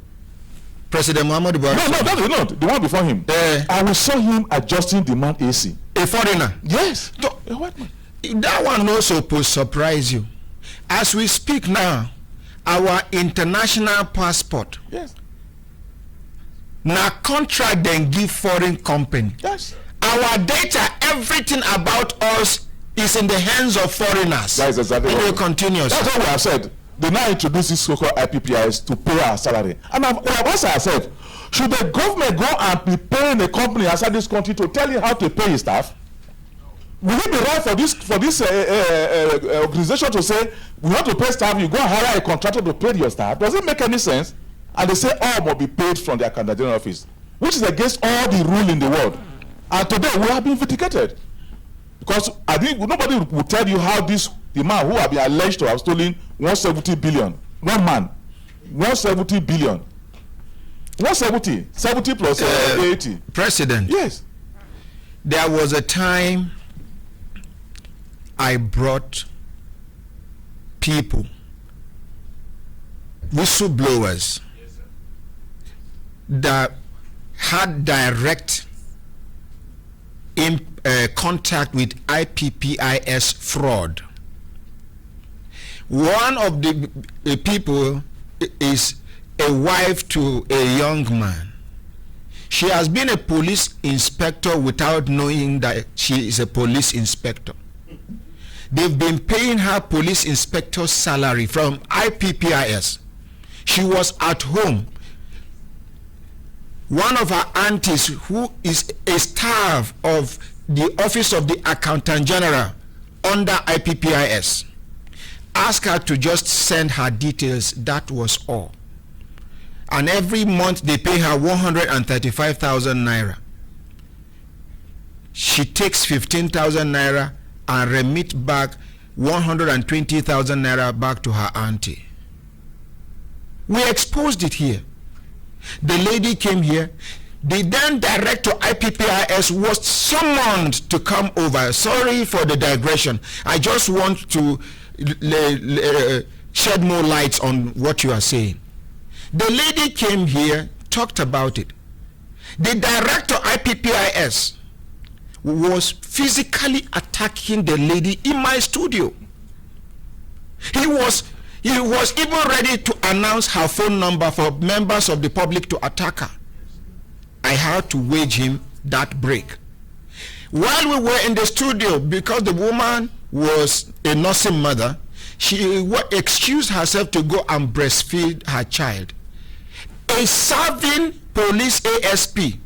President Muhammad Buhari. No, that is not the one before him. And we saw him adjusting the man AC. A foreigner. Yes. So, a white man. That one also will surprise you. As we speak now, our international passport. Yes. Now contract then give foreign company. Yes. Our data, everything about us is in the hands of foreigners. That is exactly and what it continues. That's what we have said. They now introduce this so-called IPPIS to pay our salary. And as I said, should the government go and be paying a company outside this country to tell you how to pay his staff? Will it be right for this organization to say, we want to pay staff, you go and hire a contractor to pay your staff? Does it make any sense? And they say all must be paid from the Accountant General Office, which is against all the rule in the world. And today we have been vindicated. Because I think nobody will tell you how the man who have been alleged to have stolen 170 billion, one man, 170 billion. 170, 70 plus 80. President. Yes. There was a time I brought people, whistleblowers, that had direct contact with IPPIS fraud. One of the people is a wife to a young man. She has been a police inspector without knowing that she is a police inspector. They've been paying her police inspector's salary from IPPIS. She was at home. One of her aunties, who is a staff of the Office of the Accountant General under IPPIS, asked her to just send her details. That was all. And every month they pay her 135,000 naira. She takes 15,000 naira and remit back 120,000 naira back to her auntie. We exposed it here. The lady came here. The then director IPPIS was summoned to come over. Sorry for the digression. I just want to shed more lights on what you are saying. The lady came here, talked about it. The director IPPIS was physically attacking the lady in my studio. He was even ready to announce her phone number for members of the public to attack her. I had to wage him that break. While we were in the studio, because the woman was a nursing mother, she excused herself to go and breastfeed her child. A serving police ASP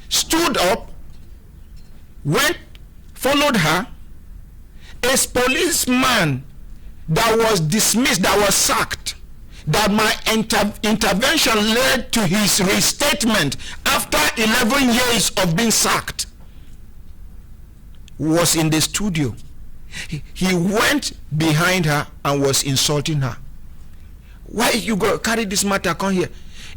stood up, followed her. A policeman that was dismissed, that was sacked, that my intervention led to his restatement after 11 years of being sacked, was in the studio. He went behind her and was insulting her. Why you go carry this matter come here?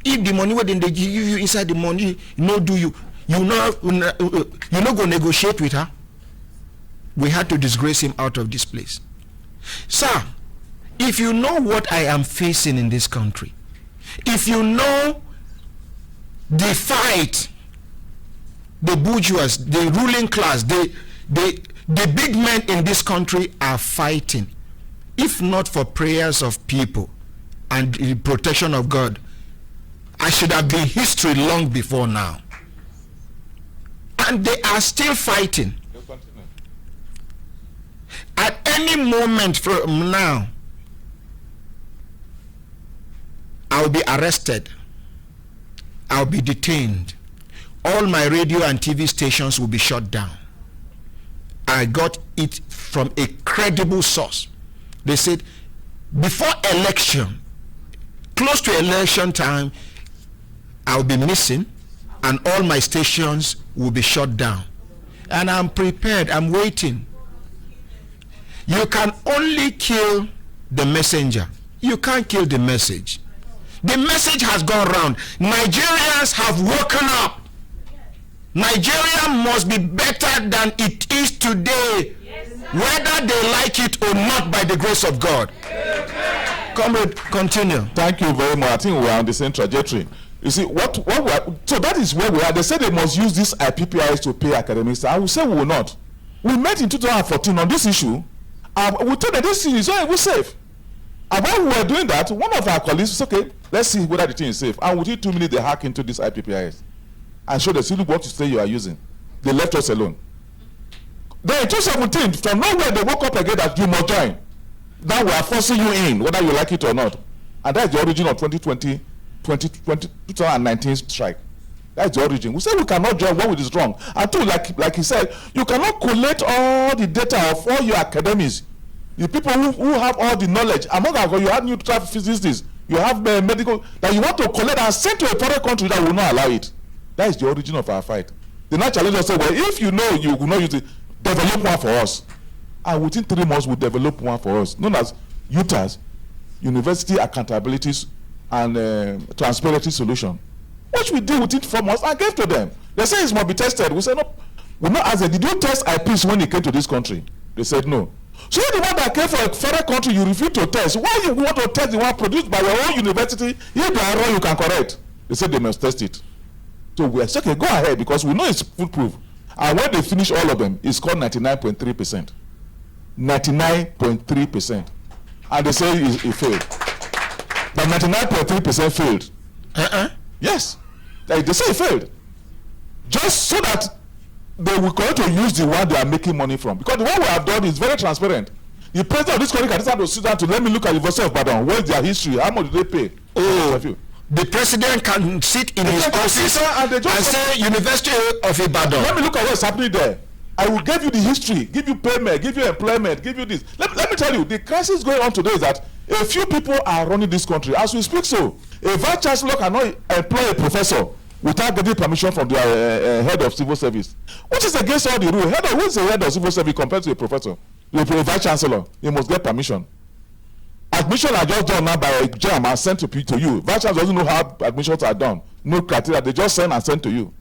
If the money when they give you inside the money, no do you not go negotiate with her? We had to disgrace him out of this place. Sir, if you know what I am facing in this country, if you know the fight the bourgeois, the ruling class, the big men in this country are fighting, if not for prayers of people and the protection of God, I should have been history long before now. And they are still fighting. At any moment from now, I'll be arrested. I'll be detained. All my radio and TV stations will be shut down. I got it from a credible source. They said, before election, close to election time, I'll be missing and all my stations will be shut down. And I'm prepared, I'm waiting. You can only kill the messenger. You can't kill the message. The message has gone round. Nigerians have woken up. Nigeria must be better than it is today, whether they like it or not, by the grace of God. Comrade, continue. Thank you very much. I think we are on the same trajectory. You see, so that is where we are. They said they must use this IPPIS to pay academics. I will say we will not. We met in 2014 on this issue. We told that this thing is not even safe. And while we were doing that, one of our colleagues said, okay, let's see whether the thing is safe. And within 2 minutes, they hack into this IPPIS and show the city what you say you are using. They left us alone. Then in 2017, from nowhere, they woke up again that you must join. Now we are forcing you in, whether you like it or not. And that's the origin of 2019 strike. That's the origin. We say we cannot join what is wrong. And two, like he said, you cannot collect all the data of all your academics. The people who have all the knowledge. Among others, you have nuclear physicists, you have medical, that you want to collect and send to a foreign country that will not allow it. That is the origin of our fight. They now challenge us, say, well, if you know you will not use it, develop one for us. And within 3 months, we'll develop one for us, known as UTAS, University Accountability and Transparency Solution, which we did within 4 months and gave to them. They say it must be tested. We said, no, we not ask them, did you test IPPIS when you came to this country? They said, no. So the one that came from a foreign country, you refuse to test. Why you want to test the one produced by your own university? If they are wrong, you can correct. They said they must test it. So we are saying, okay, go ahead, because we know it's foolproof. And when they finish all of them, it's called 99.3%. 99.3%. And they say it failed. But 99.3% failed. Yes. They say it failed. Just so that they will continue to use the one they are making money from. Because the one we have done is very transparent. The president of this country can decide to sit down to let me look at the University of Badon. What is their history? How much do they pay? Oh, the president can sit in his office and say University of Ibadan. Let me look at what's happening there. I will give you the history, give you payment, give you employment, give you this. Let me tell you, the crisis going on today is that a few people are running this country. As we speak so, a vice chancellor cannot employ a professor without getting permission from the head of civil service, which is against all the rules. Who is the head of civil service compared to a professor? A vice chancellor, you must get permission. Admission are just done now by a jam and sent to you. Vice chancellor doesn't know how admissions are done. No criteria, they just send and send to you.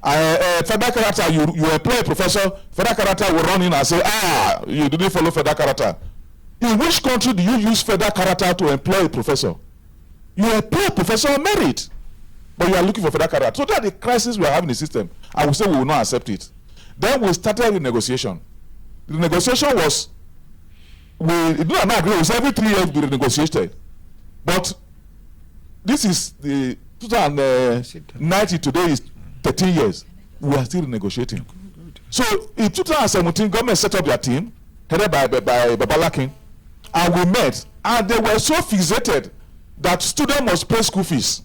Federal character, you employ a professor, federal character will run in and say, you didn't follow federal character. In which country do you use federal character to employ a professor? You employ a professor on merit, but you are looking for federal character. So that's the crisis we are having in the system. I will say we will not accept it. Then we started the negotiation. The negotiation was, we did not agree, it was every 3 years we renegotiated. But this is the 2090 today is 13 years, we are still negotiating. So in 2017, government set up their team, headed by Babalakin, and we met, and they were so fixated that students must pay school fees.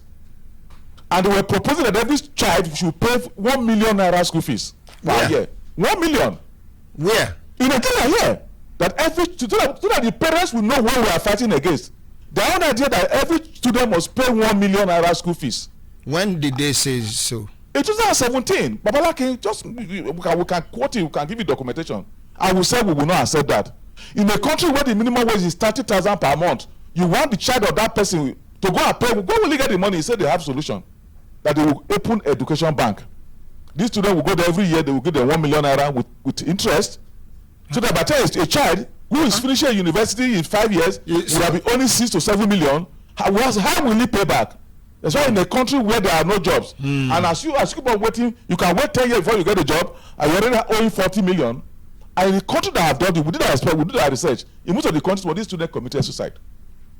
And they were proposing that every child should pay 1 million naira school fees per year. 1 million. Where? In Nigeria here. That so that the parents will know what we are fighting against. Their own idea that every student must pay 1 million naira school fees. When did they say so? In 2017, Babalaki, just we can quote it, we can give you documentation. I will say we will not accept that. In a country where the minimum wage is 30,000 per month, you want the child of that person to go and pay. Where will he get the money? He said they have solution. That they will open education bank. These students will go there every year, they will give them 1 million naira with interest. So that by the time a child who is finishing university in 5 years will have only 6 to 7 million. How will he pay back? That's why in a country where there are no jobs, and as you keep on waiting, you can wait 10 years before you get a job, and you're already owing 40 million. And in the country that have done it, we did our research. In most of the countries where these students committed suicide,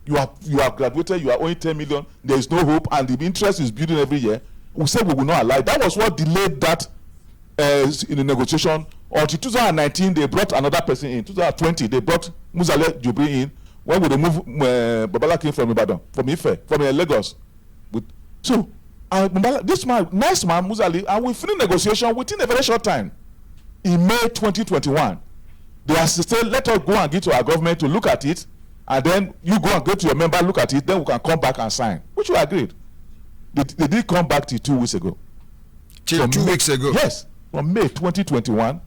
you are graduated, you are owing 10 million, there is no hope, and the interest is building every year. We said we will not allow. That was what delayed that in the negotiation. Until 2019, they brought another person in. 2020, they brought Muzale Jubri in. When we remove Babalaki from Ibadan, from Ife, from Lagos. So, this man, next man, Muzali, and we finish negotiation within a very short time. In May 2021, they are still let us go and get to our government to look at it, and then you go and go to your member, look at it, then we can come back and sign, which we agreed. They did come back till 2 weeks ago. Till 2 weeks ago? Yes, from May 2021,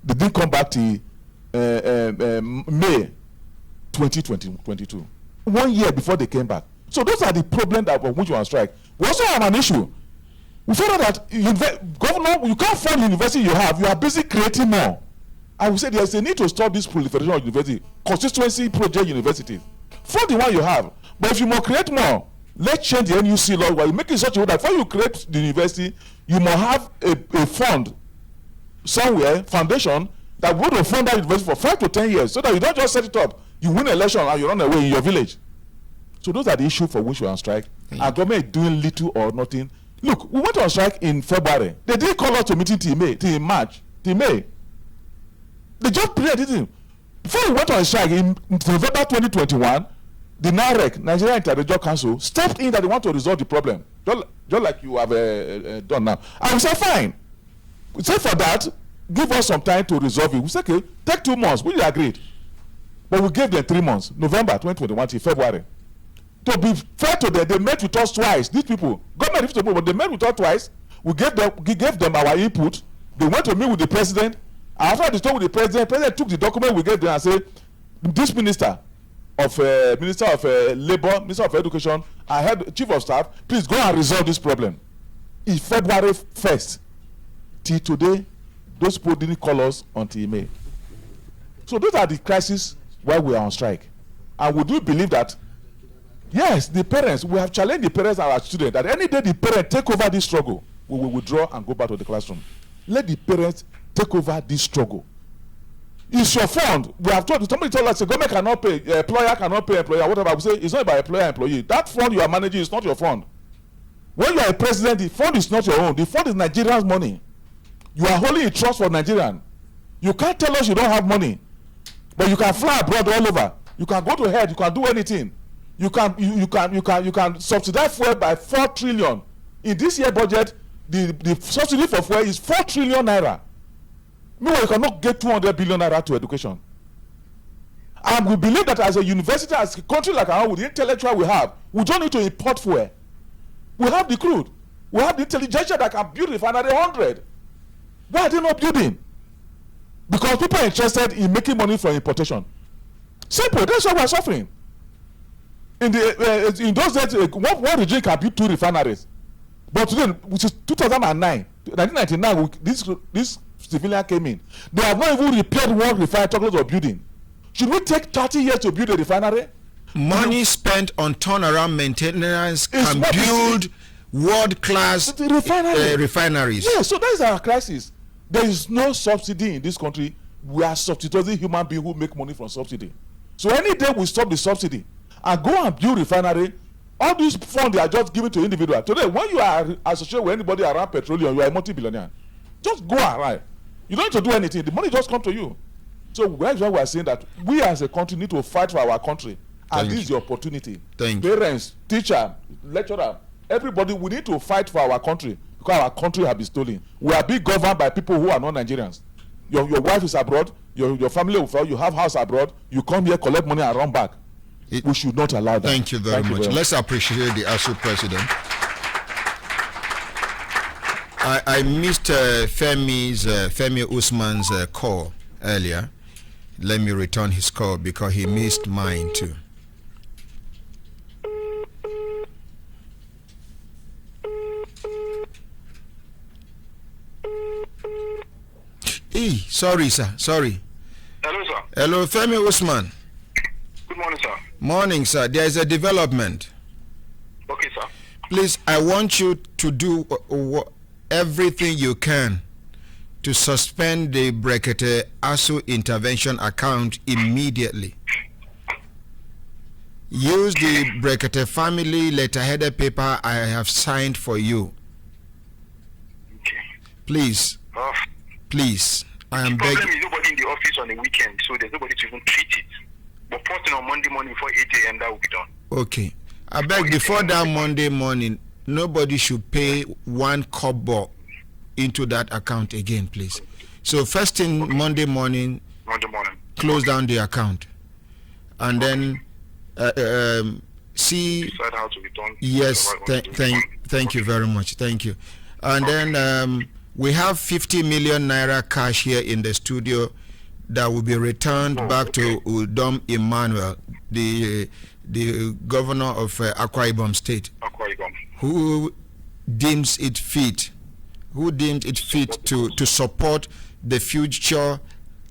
they didn't come back till May 2022. 1 year before they came back. So those are the problems that which we are on strike. We also have an issue. We found out that governor, you can't fund the university you have. You are busy creating more. I would say there's a need to stop this proliferation of university, constituency project universities. Fund the one you have. But if you must create more, let's change the NUC law while you make it such a way that before you create the university, you must have a fund somewhere, foundation, that would fund that university for 5 to 10 years, so that you don't just set it up. You win an election and you run away in your village. So those are the issues for which we are on strike. Our government is doing little or nothing. Look, we went on strike in February. They didn't call us to meeting till March, till May. They just presented it. Before we went on strike in November 2021, the NAREC, Nigeria Interregional Council, stepped in that they want to resolve the problem, just like you have done now. And we said, fine. We said for that, give us some time to resolve it. We said, okay, take 2 months. We agreed. But we gave them 3 months, November 2021 till February. To be fair to them, they met with us twice. These people, government, but they met with us twice. We gave them our input. They went to meet with the president. After they talked with the president took the document we gave them and said, this minister of Labor, Minister of Education, I head Chief of Staff, please go and resolve this problem. In February 1st, till today, those people didn't call us until May. So those are the crises why we are on strike. And we do believe that, yes, the parents, we have challenged the parents and our students that any day the parents take over this struggle, we will withdraw and go back to the classroom. Let the parents take over this struggle. It's your fund. We have told, somebody told us the government cannot pay, employer cannot pay employer, whatever. We say it's not about employer employee. That fund you are managing is not your fund. When you are a president, the fund is not your own. The fund is Nigerians' money. You are holding a trust for Nigerians. You can't tell us you don't have money, but you can fly abroad all over. You can go to head. You can do anything. You can subsidize fuel by 4 trillion. In this year budget, the subsidy for fuel is 4 trillion naira. Meanwhile, you cannot get 200 billion naira to education. And we believe that as a university, as a country like our own, with the intellectual we have, we don't need to import fuel. We have the crude. We have the intelligentsia that can build refinery 100. Why are they not building? Because people are interested in making money from importation. Simple. That's why we are suffering. In those days, one region can build 2 refineries. But today, which is 2009, 1999, this civilian came in. They have not even repaired one refinery, talking of building. Should we take 30 years to build a refinery? Money spent on turnaround maintenance can build world-class refineries. Yeah, so that is our crisis. There is no subsidy in this country. We are substituting human beings who make money from subsidy. So any day we stop the subsidy and go and build refinery, all these funds they are just given to individuals. Today, when you are associated with anybody around petroleum, you are a multi-billionaire. Just go and ride. You don't need to do anything. The money just comes to you. So that's why we are saying that we as a country need to fight for our country. And this is the opportunity. Parents, teacher, lecturer, everybody, we need to fight for our country because our country has been stolen. We are being governed by people who are not Nigerians. Your wife is abroad, your family, you have house abroad, you come here, collect money and run back. We should not allow that. Thank you very much. Let's appreciate the ASUU President. I missed Femi Usman's call earlier. Let me return his call because he missed mine too. Sorry, sir. Sorry. Hello, sir. Hello, Femi Usman. Good morning, sir. Morning, sir. There is a development. Okay, sir. Please, I want you to do everything you can to suspend the Brekete ASUU Intervention account immediately. Use the Brekete Family letterheaded paper I have signed for you. Okay. Please. Please. I am begging. The problem is nobody in the office on the weekend, so there's nobody to even treat it. But first thing on Monday morning before 8 a.m., that will be done. Okay. I beg, before that Monday morning, nobody should pay 1 kobo into that account again, please. So first thing Monday morning, close down the account, and then see. Decide how to return. Yes, thank you very much. Thank you. And then we have 50 million naira cash here in the studio that will be returned back to Udom Emmanuel, the governor of Akwa Ibom State, who deems it fit to support the future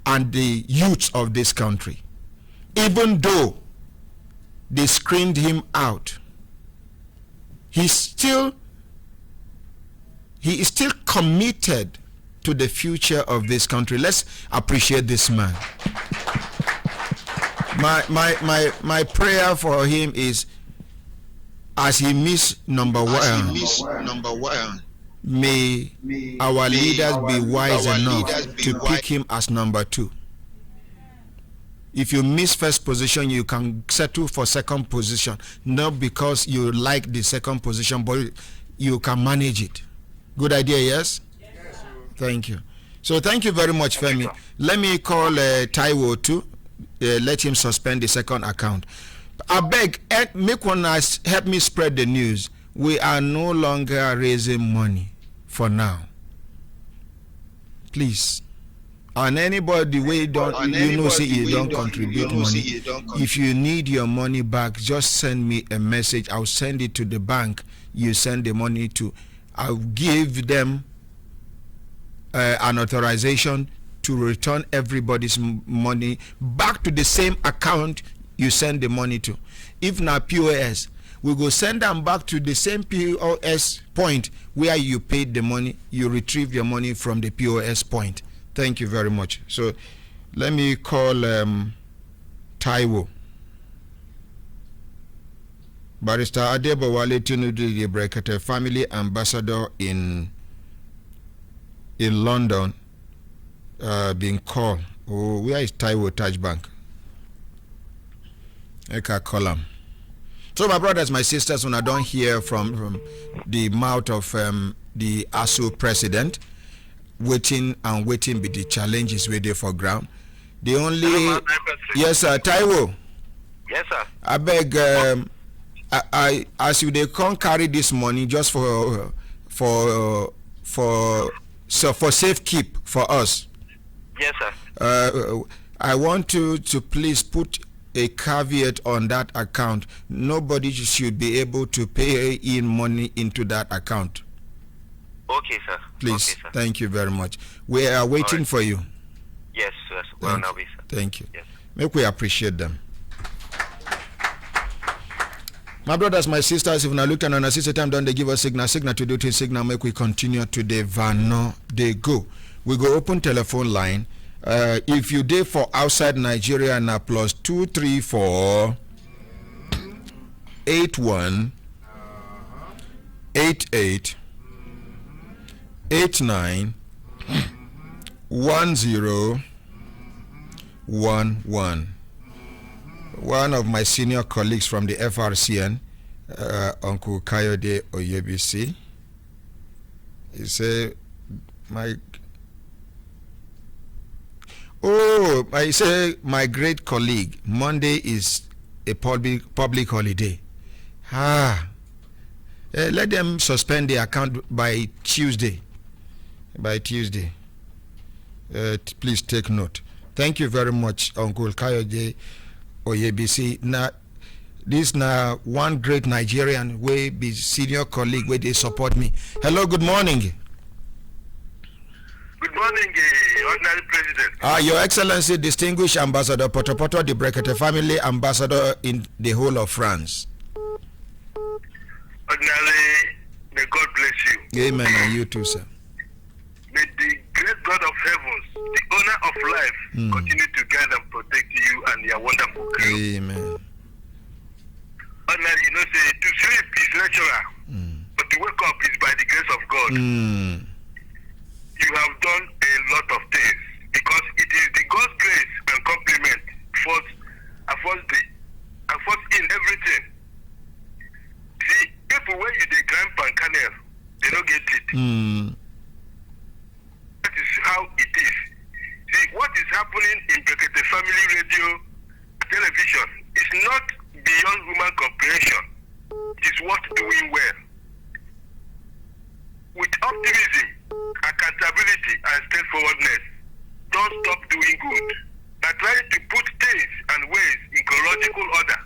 and the youth of this country, even though they screened him out. He is still committed to the future of this country. Let's appreciate this man. My prayer for him is, as he missed number one, may our leaders be wise enough to pick him as number 2. If you miss first position, you can settle for second position, not because you like the second position, but you can manage it. Good idea, yes? Yes. Thank you. So thank you very much, Femi. Let me call Taiwo too. Let him suspend the second account. I beg, make one nice, help me spread the news. We are no longer raising money for now. Please. And anybody you don't contribute money. If you need your money back, just send me a message. I'll send it to the bank you send the money to. I'll give them an authorization to return everybody's money back to the same account you send the money to. If not POS, we go send them back to the same POS point where you paid the money. You retrieve your money from the POS point. Thank you very much. So let me call Taiwo. Barrister Adebowale Tinubu, the Brekete Family Ambassador in London, being called. Oh, where is Taiwo Taj Bank? I can call him. So my brothers, my sisters, when I don't hear from the mouth of the ASUU President, waiting be the challenges we there for ground. The only yes, sir, Taiwo. Yes, sir. I beg, I as you they can't carry this money just for safe keep for us. Yes, sir. I want you to please put a caveat on that account. Nobody should be able to pay in money into that account. Okay, sir. Please, okay, sir. Thank you very much. We are waiting for you. Yes, sir. Well, now, sir. Thank you. Yes. Make we appreciate them. My brothers, my sisters, if we look at an assistant time, don't they give us signal to do this signal, make we continue to the Vano, they go. We go open telephone line. If you did for outside Nigeria now, plus 234 81 88 89 10 11. One of my senior colleagues from the FRCN, Uncle Kayode Oyebisi, he said, my great colleague, Monday is a public holiday. Let them suspend the account by Tuesday. Please take note. Thank you very much, Uncle Kayode Oyebisi. Now, this now one great Nigerian way be senior colleague where they support me. Hello, good morning. Good morning, Ordinary President. Your Excellency, distinguished Ambassador Potopoto, the Brekete Family Ambassador in the whole of France. Ordinary, may God bless you. Amen, and you too, sir. May the great God of heavens, the owner of life, continue to guide and protect you and your wonderful crew. Amen. Ordinary, you know, say to sleep is natural, but to wake up is by the grace of God. You have done a lot of things because it is the God's grace and compliment first in everything. panel, they don't get it. That is how it is. See, what is happening in Brekete Family Radio television is not beyond human comprehension. It is worth doing well. With optimism, accountability, and straightforwardness, don't stop doing good. They're trying to put things and ways in chronological order.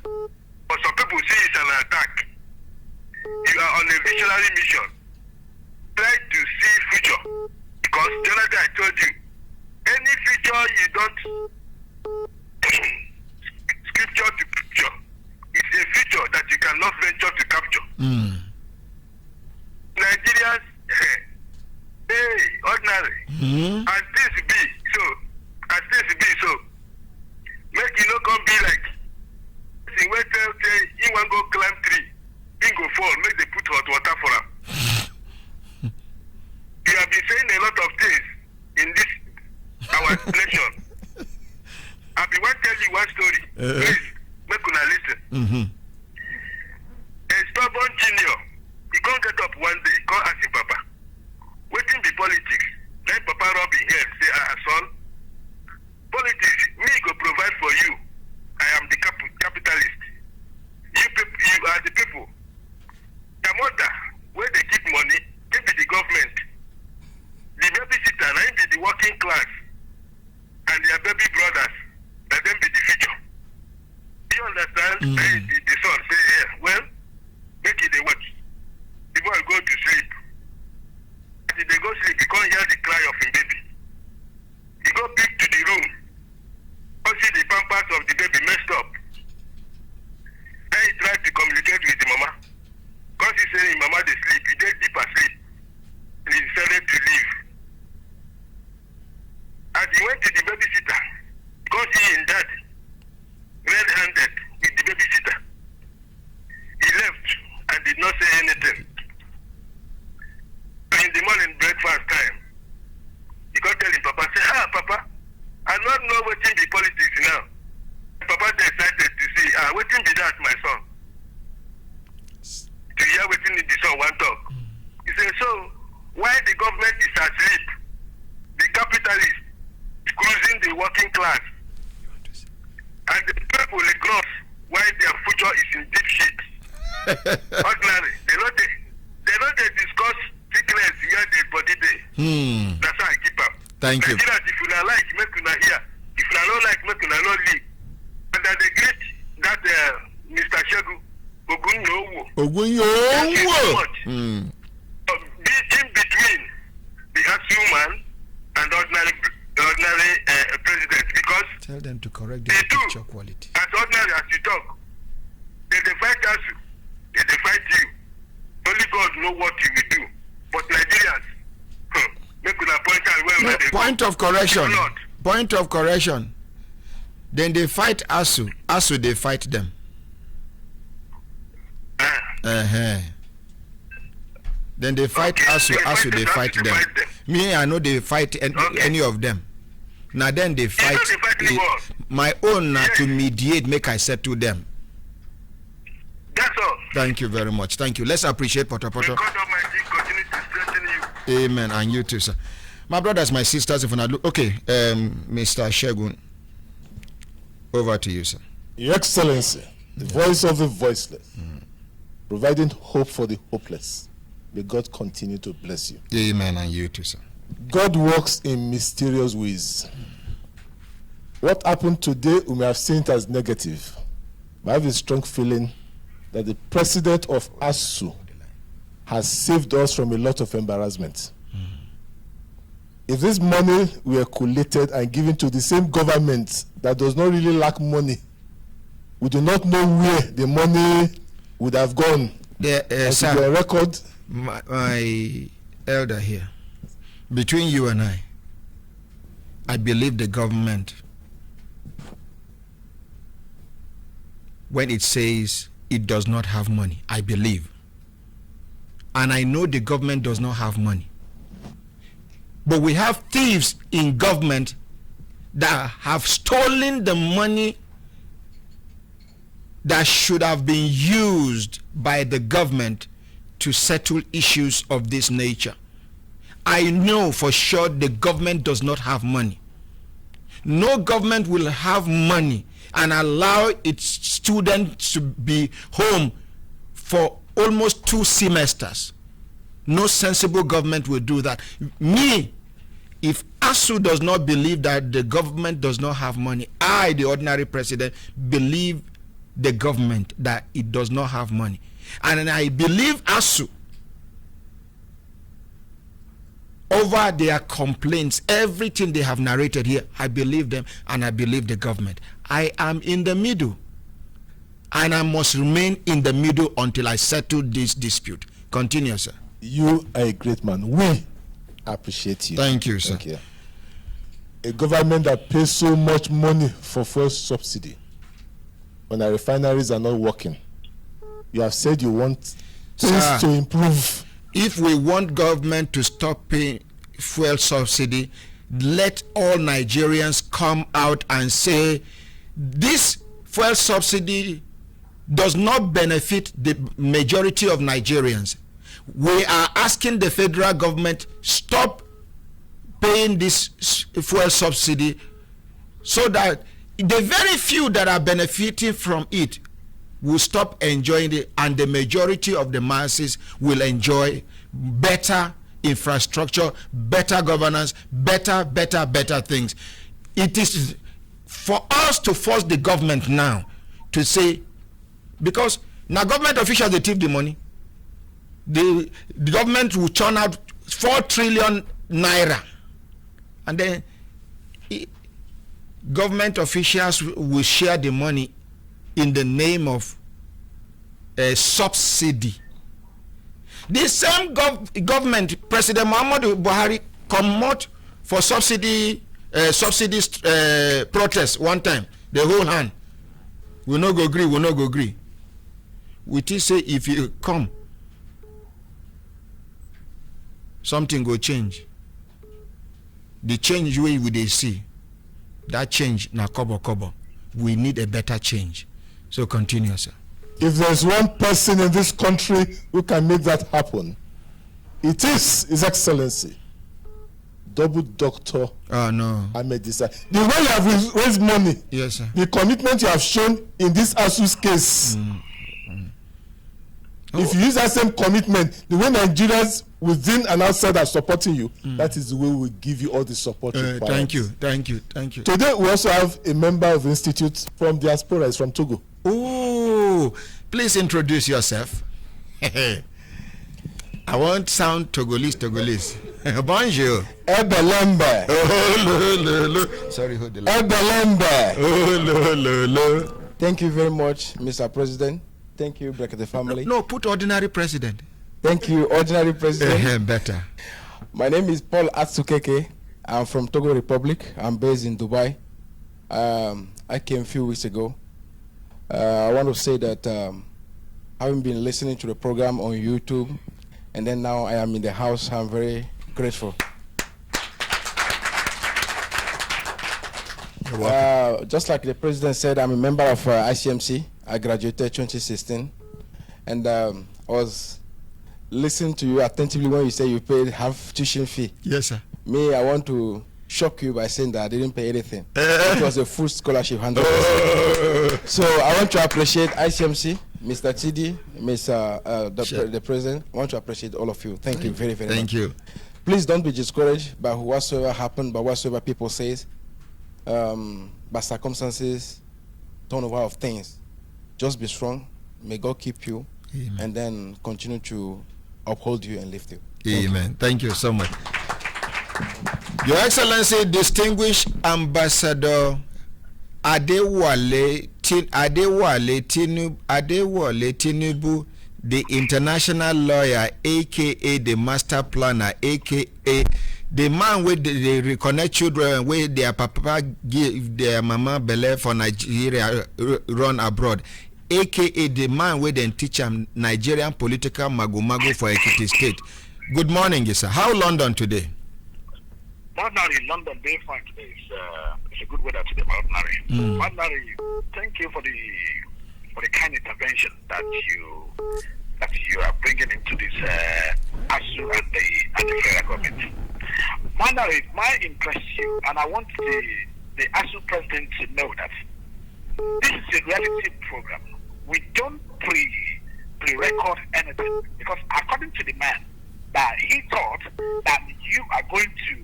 But some people see it's an attack. You are on a visionary mission. Try to see future. Because the other day I told you, any future you don't scripture to picture, it's a future that you cannot venture to capture. Nigerians, hey, ordinary. As things be, so, make you not come be like, see, where say, you want go climb tree, he go fall, make they put hot water for him. You have been saying a lot of things in this, our nation. I be want to tell you one story. Please, make una listen. A stubborn junior, he can't get up one day, come ask him, Papa, waiting be politics. Let Papa rub his head, say, son, politics, me go provide for you. I am the capitalist. You are the people. The mother, where they keep money, they be the government. The babysitter, I be the working class. And their baby brothers, let them be the future. Do you understand? The son say, yeah, well, make it a watch. The boy go to sleep. As they go sleep, he can't hear the cry of his baby. He go pick to the room. Go see the pampers of the baby messed up. Then he tried to communicate with the mama. Because he said his mama they sleep, he did deep asleep. And he decided to leave. As he went to the babysitter, because he and dad red-handed with the babysitter, he left and did not say anything. In the morning breakfast time, he got telling Papa, say, Papa, I don't know what in the politics now. Papa decided to say, what in be that, my son? To hear what in the son one talk. He said, so, why the government is asleep? The capitalists cruising the working class. And the people they cross while their future is in deep shit. Ordinary. They don't discuss sickness here the body day. That's how I keep up. Thank you. Nigerians, if you not like, make you not hear. If you not like, make you not leave. And that they greet that Mr. Shegu Ogunyowo. Be in between the ASUU man and ordinary president, because tell them to correct their picture quality. As ordinary as you talk, they fight ASUU, they fight you. Only God know what you will do. But Nigerians, make una point out where they point go. Of correction. Point of correction. Then they fight ASUU. ASUU they fight them. Then they fight ASUU. ASUU they fight them. Me, I know they fight any of them. Now then they fight. My own to mediate, make I settle them. That's all. Thank you very much. Thank you. Let's appreciate Poto Poto. Amen. And you too, sir. My brothers, my sisters, if I look, okay, Mr. Shegun, over to you, sir. Your Excellency, the voice of the voiceless, providing hope for the hopeless. May God continue to bless you. Amen. And you too, sir. God works in mysterious ways. What happened today, we may have seen it as negative, but I have a strong feeling that the president of ASUU has saved us from a lot of embarrassment. If this money were collated and given to the same government that does not really lack money, we do not know where the money would have gone. Sir, the record. My elder here, between you and I believe the government, when it says it does not have money, I believe. And I know the government does not have money. But we have thieves in government that have stolen the money that should have been used by the government to settle issues of this nature. I know for sure the government does not have money. No government will have money and allow its students to be home for almost 2 semesters. No sensible government will do that. Me, if ASUU does not believe that the government does not have money, I, the ordinary president, believe the government that it does not have money. And I believe ASUU over their complaints, everything they have narrated here. I believe them and I believe the government. I am in the middle and I must remain in the middle until I settle this dispute. Continue, sir. You are a great man. We appreciate you. Thank you, sir. Okay. A government that pays so much money for fuel subsidy when our refineries are not working. You have said you want things to improve. If we want government to stop paying fuel subsidy, let all Nigerians come out and say this fuel subsidy does not benefit the majority of Nigerians. We are asking the federal government stop paying this fuel subsidy so that the very few that are benefiting from it will stop enjoying it and the majority of the masses will enjoy better infrastructure, better governance, better things. It is for us to force the government now to say, because now government officials, they take the money. The government will churn out 4 trillion naira and then government officials will share the money in the name of a subsidy. The same government, President Muhammad Buhari, come out for subsidies protest one time. The whole hand. We no go agree. We still say if you come, something go change. The change way we they see, that change na kobo. We need a better change. So continue, sir. If there's one person in this country who can make that happen, it is His Excellency, Double Doctor Ahmad Isah. The way you have raised money, yes, sir. The commitment you have shown in this ASUU's case, if you use that same commitment, the way Nigerians within and outside are supporting you, that is the way we give you all the support. Thank you. Today we also have a member of the institute from diaspora, is from Togo. Oh, please introduce yourself. I want sound Togolese. Bonjour. Ebelembe. Oh, sorry, hold the line. Ebelembe. Oh. Thank you very much, Mr. President. Thank you, Brekete family. No, put ordinary president. Thank you, ordinary president. Better. My name is Paul Atsukeke. I'm from Togo Republic. I'm based in Dubai. I came a few weeks ago. I want to say that having been listening to the program on YouTube, and then now I am in the house, I'm very grateful. Just like the president said, I'm a member of ICMC. I graduated 2016, and I was listening to you attentively when you say you paid half tuition fee. Yes, sir. Me, I want to shock you by saying that I didn't pay anything. It was a full scholarship, 100%. So I want to appreciate ICMC, Mr. Chidi, the president. I want to appreciate all of you. Thank you very, very much. Thank you. Please don't be discouraged by whatsoever happened, by whatsoever people say, by circumstances, turnover of things. Just be strong. May God keep you. Amen. And then continue to uphold you and lift you. Amen. Thank you so much. Your Excellency, distinguished Ambassador Adewale Tinubu, the international lawyer, aka the master planner, aka the man with the reconnect children where their papa give their mama belle for Nigeria run abroad, aka the man where then teach them Nigerian political mago for Ekiti State. Good morning, sir. How London today? Ordinary, London, very fine today. It's a good weather today, Ordinary, thank you for the kind intervention that you that you are bringing into this ASUU and the federal government. Manner, it might impress you, and I want the ASUU president to know that this is a reality program. We don't pre-record anything, because according to the man, that he thought that you are going to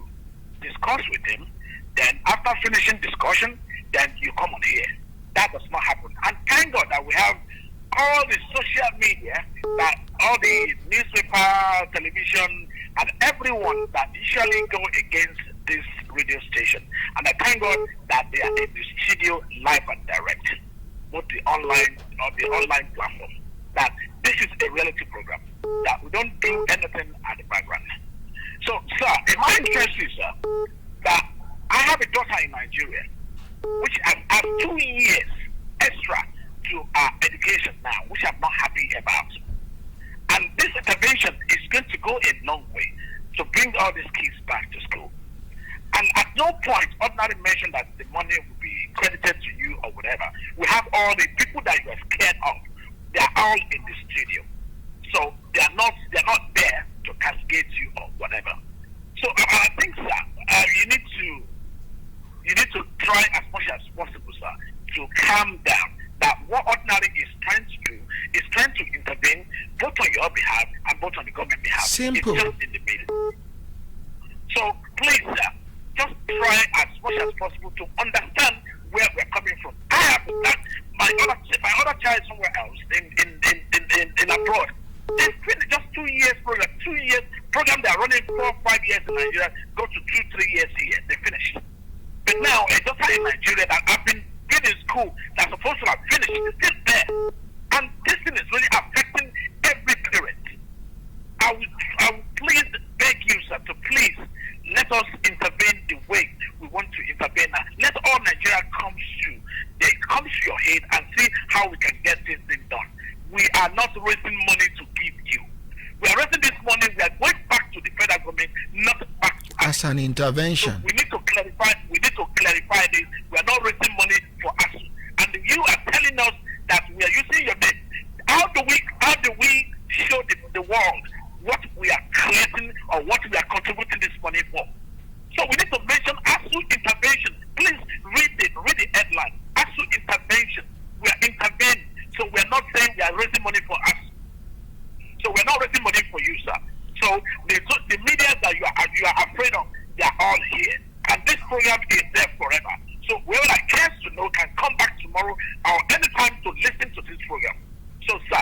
discuss with him, then after finishing discussion, then you come on here. That does not happen. And thank God that we have all the social media, that all the newspaper, television, and everyone that usually go against this radio station. And I thank God that they are in the studio live and direct, both the online platform. That this is a reality program, that we don't do anything at the background. So, sir, in my interest is, sir, that I have a daughter in Nigeria, which has 2 years extra to our education now, which I'm not happy about. And this intervention is going to go a long way to bring all these kids back to school. And at no point, Ordinary mentioned that the money will be credited to you or whatever. We have all the people that you are scared of. They are all in the studio. So they are not there to castigate you or whatever. So I think, sir, you need to try as much as possible, sir, to calm down. That what Ordinary is trying to do is trying to intervene both on your behalf and both on the government behalf. Simple. It's just in the middle. So please, sir, just try as much as possible to understand where we're coming from. I have that my other child somewhere else in abroad. They've finished just 2 years program. 2 years program they are running 4 or 5 years in Nigeria, go to 2-3 years here. They finished. But now a daughter in Nigeria that I've been in school that's supposed to have finished is still there. And this thing is really affecting every parent. I would please beg you, sir, to please let us intervene the way we want to intervene now. Let all Nigeria come to your head and see how we can get this thing done. We are not raising money to give you. We are raising this money, we are going back to the federal government, not back to us. As an intervention. So we need to clarify this. We are not raising money for us. And you are telling us that we are using your name. How do we show the world what we are creating or what we are contributing this money for? So we need to mention ASUU intervention. Please read the headline. ASUU intervention. We are intervening. So we are not saying we are raising money for us. So we are not raising money for you, sir. So the media that you are afraid of, they are all here. And this program is there forever. So whoever that cares to know can come back tomorrow or anytime to listen to this program. So, sir,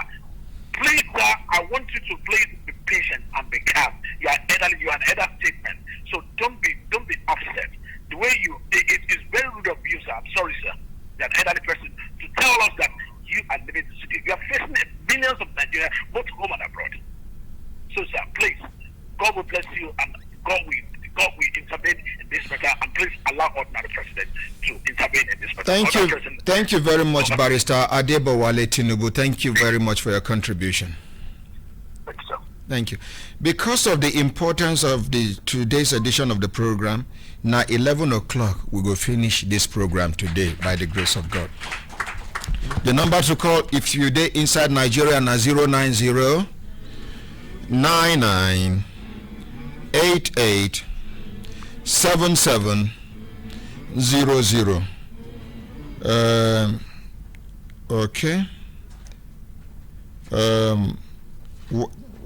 please, sir, I want you to please be patient and be calm. You are an elder statement. So don't be upset. The way it is very rude of you, sir. I'm sorry, sir. You're an elderly person to tell us that you are living in the city. You are facing millions of Nigerians, both home and abroad. So, sir, please, God will bless you and God will intervene in this matter, and please allow Ordinary President to intervene in this matter. Thank you very much, Barrister Adebowale Tinubu. Thank you very much for your contribution. Thank you, sir. Thank you. Because of the importance of today's edition of the program, now 11 o'clock we will finish this program today by the grace of God. The number to call if you're there inside Nigeria na 090 99 88 7700. Okay.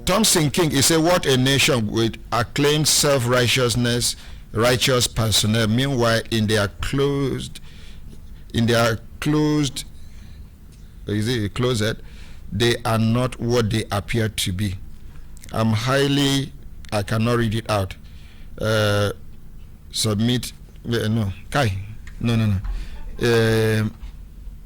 Thompson King, he said, what a nation with acclaimed self-righteousness, righteous personnel. Meanwhile, in their closed, they are not what they appear to be. I cannot read it out. Submit, no.